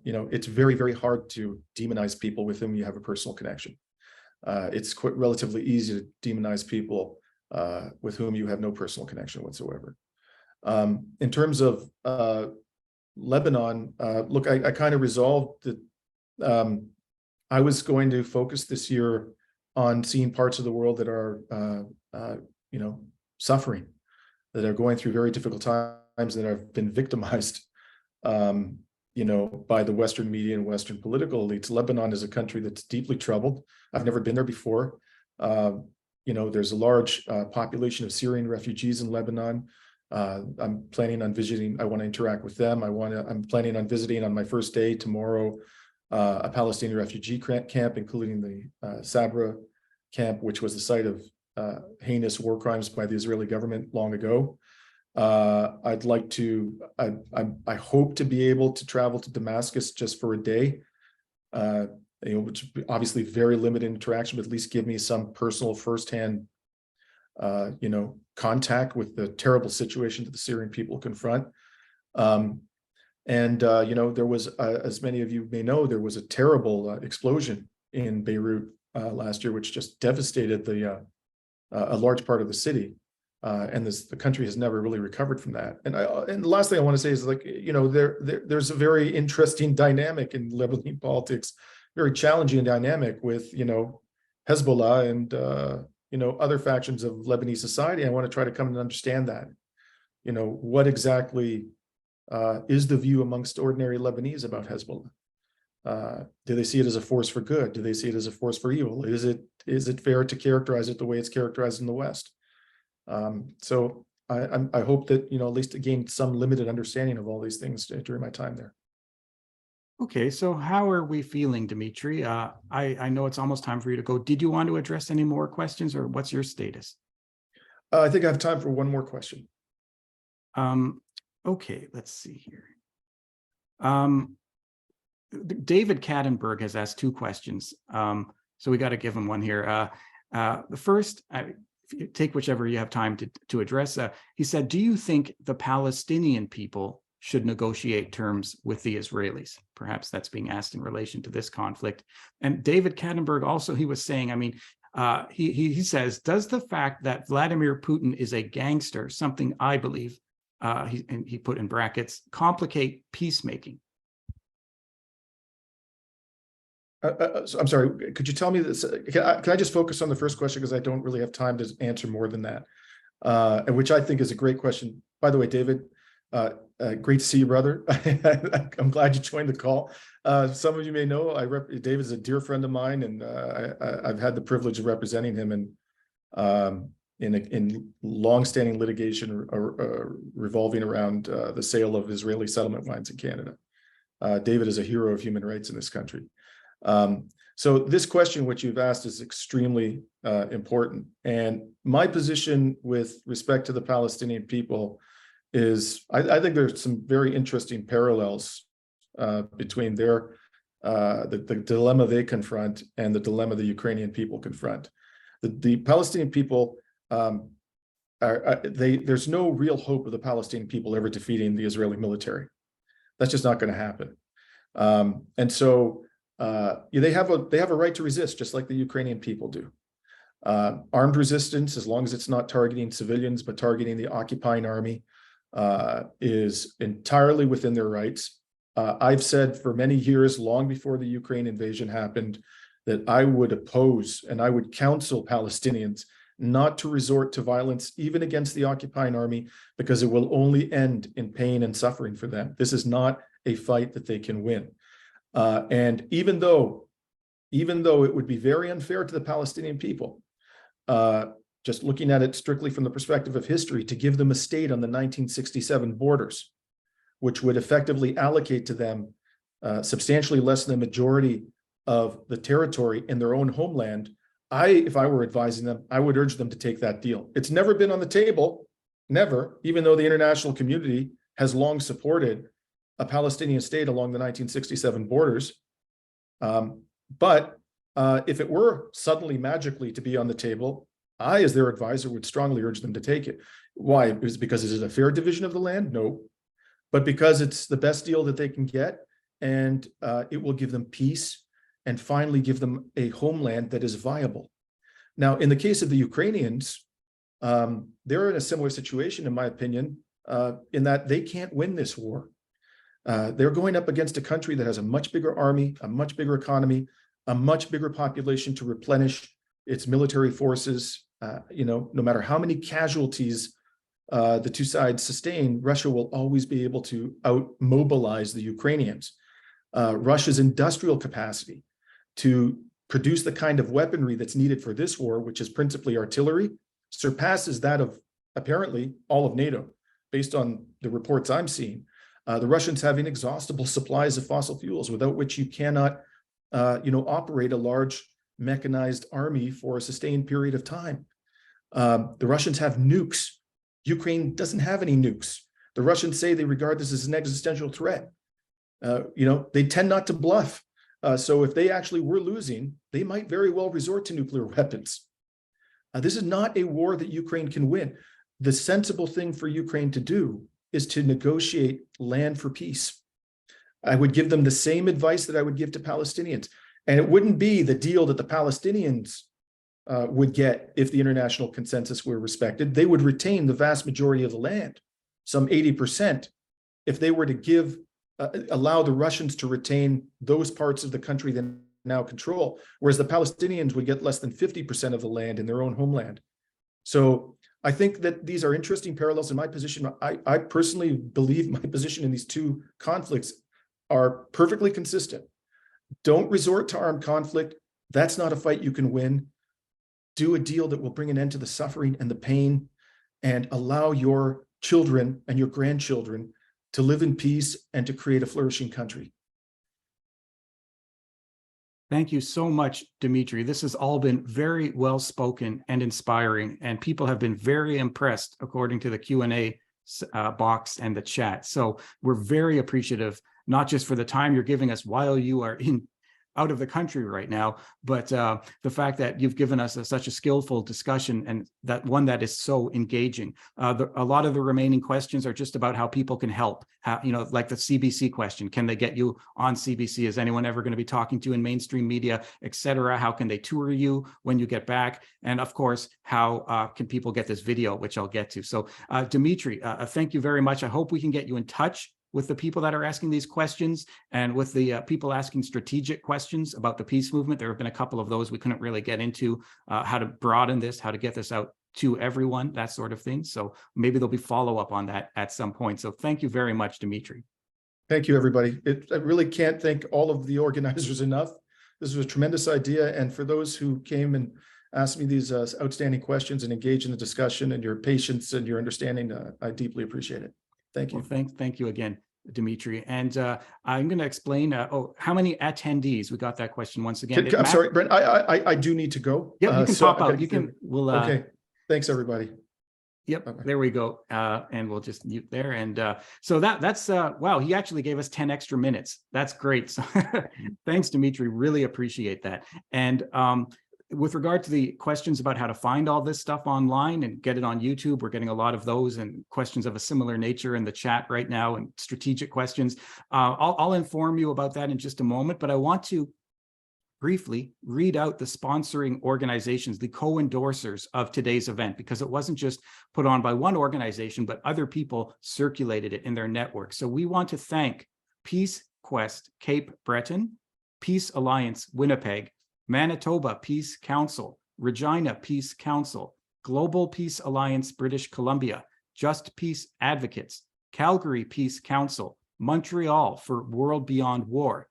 Speaker 2: It's very, very hard to demonize people with whom you have a personal connection. It's quite relatively easy to demonize people with whom you have no personal connection whatsoever. In terms of Lebanon, look, I kind of resolved that I was going to focus this year on seeing parts of the world that are, suffering, that are going through very difficult times, that have been victimized, by the Western media and Western political elites. Lebanon is a country that's deeply troubled. I've never been there before. There's a large population of Syrian refugees in Lebanon. I'm planning on visiting. I want to interact with them. I'm planning on visiting on my first day tomorrow a Palestinian refugee camp, including the Sabra camp, which was the site of heinous war crimes by the Israeli government long ago. I'd like to. I hope to be able to travel to Damascus just for a day. Which obviously very limited interaction, but at least give me some personal firsthand contact with the terrible situation that the Syrian people confront. There was, as many of you may know, there was a terrible explosion in Beirut last year, which just devastated a large part of the city. And the country has never really recovered from that. And the last thing I want to say is, there's a very interesting dynamic in Lebanese politics, very challenging dynamic with, Hezbollah and, other factions of Lebanese society. I want to try to come and understand that, what exactly is the view amongst ordinary Lebanese about Hezbollah? Do they see it as a force for good? Do they see it as a force for evil? Is it fair to characterize it the way it's characterized in the West? So I hope that, at least gain some limited understanding of all these things during my time there.
Speaker 1: Okay, so how are we feeling, Dimitri? I know it's almost time for you to go. Did you want to address any more questions, or what's your status?
Speaker 2: I think I have time for one more question.
Speaker 1: Okay, let's see here. David Kattenberg has asked two questions, so we got to give him one here. The first, take whichever you have time to address. He said, do you think the Palestinian people should negotiate terms with the Israelis? Perhaps that's being asked in relation to this conflict. And David Kattenberg also, he was saying, he says, does the fact that Vladimir Putin is a gangster, something I believe, he put in brackets, complicate peacemaking?
Speaker 2: So I'm sorry, could you tell me this? Can I just focus on the first question, because I don't really have time to answer more than that, and which I think is a great question. By the way, David, Great to see you, brother. I'm glad you joined the call. Some of you may know David is a dear friend of mine, and I've had the privilege of representing him in long-standing litigation revolving around the sale of Israeli settlement mines in Canada. David is a hero of human rights in this country. So this question, which you've asked, is extremely important. And my position with respect to the Palestinian people is, I think there's some very interesting parallels between the dilemma they confront and the dilemma the Ukrainian people confront. The Palestinian people, there's no real hope of the Palestinian people ever defeating the Israeli military. That's just not going to happen. And so they have a right to resist, just like the Ukrainian people do. Armed resistance, as long as it's not targeting civilians but targeting the occupying army, is entirely within their rights. I've said for many years, long before the Ukraine invasion happened, that I would oppose and I would counsel Palestinians not to resort to violence, even against the occupying army, because it will only end in pain and suffering for them. This is not a fight that they can win. And even though it would be very unfair to the Palestinian people, just looking at it strictly from the perspective of history, to give them a state on the 1967 borders, which would effectively allocate to them substantially less than the majority of the territory in their own homeland, if I were advising them, I would urge them to take that deal. It's never been on the table, never, even though the international community has long supported a Palestinian state along the 1967 borders. But if it were suddenly magically to be on the table, I, as their advisor, would strongly urge them to take it. Why? Is it because it is a fair division of the land? No, but because it's the best deal that they can get, and it will give them peace and finally give them a homeland that is viable. Now, in the case of the Ukrainians, they're in a similar situation, in my opinion, in that they can't win this war. They're going up against a country that has a much bigger army, a much bigger economy, a much bigger population to replenish its military forces. No matter how many casualties the two sides sustain, Russia will always be able to out-mobilize the Ukrainians. Russia's industrial capacity to produce the kind of weaponry that's needed for this war, which is principally artillery, surpasses that of apparently all of NATO, based on the reports I'm seeing. The Russians have inexhaustible supplies of fossil fuels, without which you cannot, operate a large mechanized army for a sustained period of time. The Russians have nukes. Ukraine doesn't have any nukes. The Russians say they regard this as an existential threat. They tend not to bluff. So if they actually were losing, they might very well resort to nuclear weapons. This is not a war that Ukraine can win. The sensible thing for Ukraine to do is to negotiate land for peace. I would give them the same advice that I would give to Palestinians. And it wouldn't be the deal that the Palestinians would get if the international consensus were respected. They would retain the vast majority of the land, some 80%, if they were to allow the Russians to retain those parts of the country they now control, whereas the Palestinians would get less than 50% of the land in their own homeland. So I think that these are interesting parallels in my position. I personally believe my position in these two conflicts are perfectly consistent. Don't resort to armed conflict. That's not a fight you can win. Do a deal that will bring an end to the suffering and the pain, and allow your children and your grandchildren to live in peace and to create a flourishing country.
Speaker 1: Thank you so much, Dimitri. This has all been very well spoken and inspiring, and people have been very impressed according to the Q&A box and the chat. So we're very appreciative, not just for the time you're giving us while you are out of the country right now, but the fact that you've given us such a skillful discussion, and that one that is so engaging. A lot of the remaining questions are just about how people can help, like the CBC question. Can they get you on CBC? Is anyone ever going to be talking to you in mainstream media, etc.? How can they tour you when you get back? And of course, how can people get this video, which I'll get to. So Dimitri, thank you very much. I hope we can get you in touch with the people that are asking these questions, and with the people asking strategic questions about the peace movement. There have been a couple of those we couldn't really get into, how to broaden this, how to get this out to everyone, that sort of thing. So maybe there'll be follow-up on that at some point. So thank you very much, Dimitri.
Speaker 2: Thank you, everybody. I really can't thank all of the organizers enough. This was a tremendous idea. And for those who came and asked me these outstanding questions and engaged in the discussion, and your patience and your understanding, I deeply appreciate it. Thank you.
Speaker 1: Well, thank you again, Dimitri. And I'm going to explain, how many attendees? We got that question once again.
Speaker 2: I'm sorry, Brent, I do need to go.
Speaker 1: Yeah, you can
Speaker 2: so
Speaker 1: pop out. You can,
Speaker 2: okay. Thanks, everybody.
Speaker 1: Yep,
Speaker 2: Bye-bye.
Speaker 1: there we go. And we'll just mute there. And so that's, wow, he actually gave us 10 extra minutes. That's great. So thanks, Dimitri. Really appreciate that. And with regard to the questions about how to find all this stuff online and get it on YouTube, we're getting a lot of those and questions of a similar nature in the chat right now, and strategic questions. I'll inform you about that in just a moment, but I want to briefly read out the sponsoring organizations, the co-endorsers of today's event, because it wasn't just put on by one organization, but other people circulated it in their network. So we want to thank Peace Quest Cape Breton, Peace Alliance Winnipeg, Manitoba Peace Council, Regina Peace Council, Global Peace Alliance British Columbia, Just Peace Advocates, Calgary Peace Council, Montreal for World Beyond War,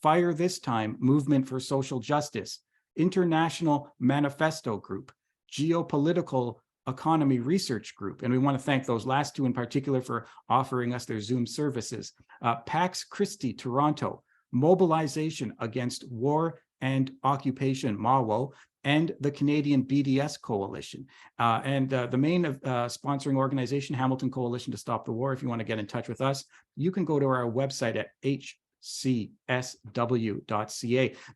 Speaker 1: Fire This Time Movement for Social Justice, International Manifesto Group, Geopolitical Economy Research Group, and we want to thank those last two in particular for offering us their Zoom services, Pax Christi Toronto, Mobilization Against War and Occupation, MAWO, and the Canadian BDS Coalition. And the main sponsoring organization, Hamilton Coalition to Stop the War. If you want to get in touch with us, you can go to our website at hcsw.ca.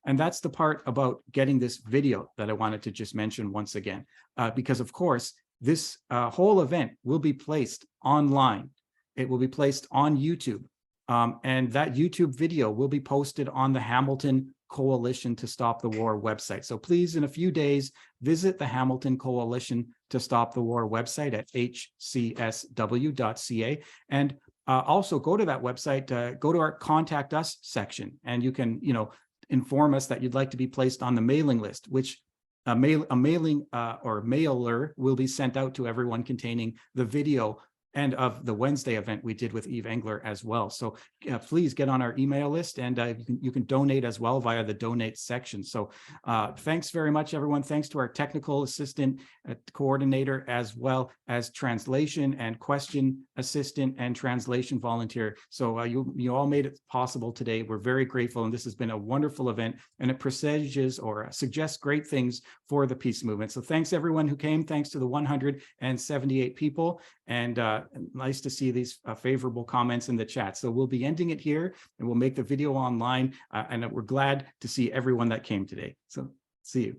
Speaker 1: And that's the part about getting this video that I wanted to just mention once again, because of course, this whole event will be placed online. It will be placed on YouTube. And that YouTube video will be posted on the Hamilton Coalition to Stop the War website. So please, in a few days, visit the Hamilton Coalition to Stop the War website at hcsw.ca. And also go to that website, go to our Contact Us section, and you can, inform us that you'd like to be placed on the mailing list, which a mailing or mailer will be sent out to everyone containing the video and of the Wednesday event we did with Eve Engler as well. So please get on our email list, and you can donate as well via the donate section. So thanks very much, everyone. Thanks to our technical assistant, coordinator, as well as translation and question assistant and translation volunteer. So you all made it possible today. We're very grateful, and this has been a wonderful event, and it presages or suggests great things for the peace movement. So thanks everyone who came. Thanks to the 178 people, and nice to see these favorable comments in the chat. So we'll be ending it here, and we'll make the video online, and we're glad to see everyone that came today. So see you.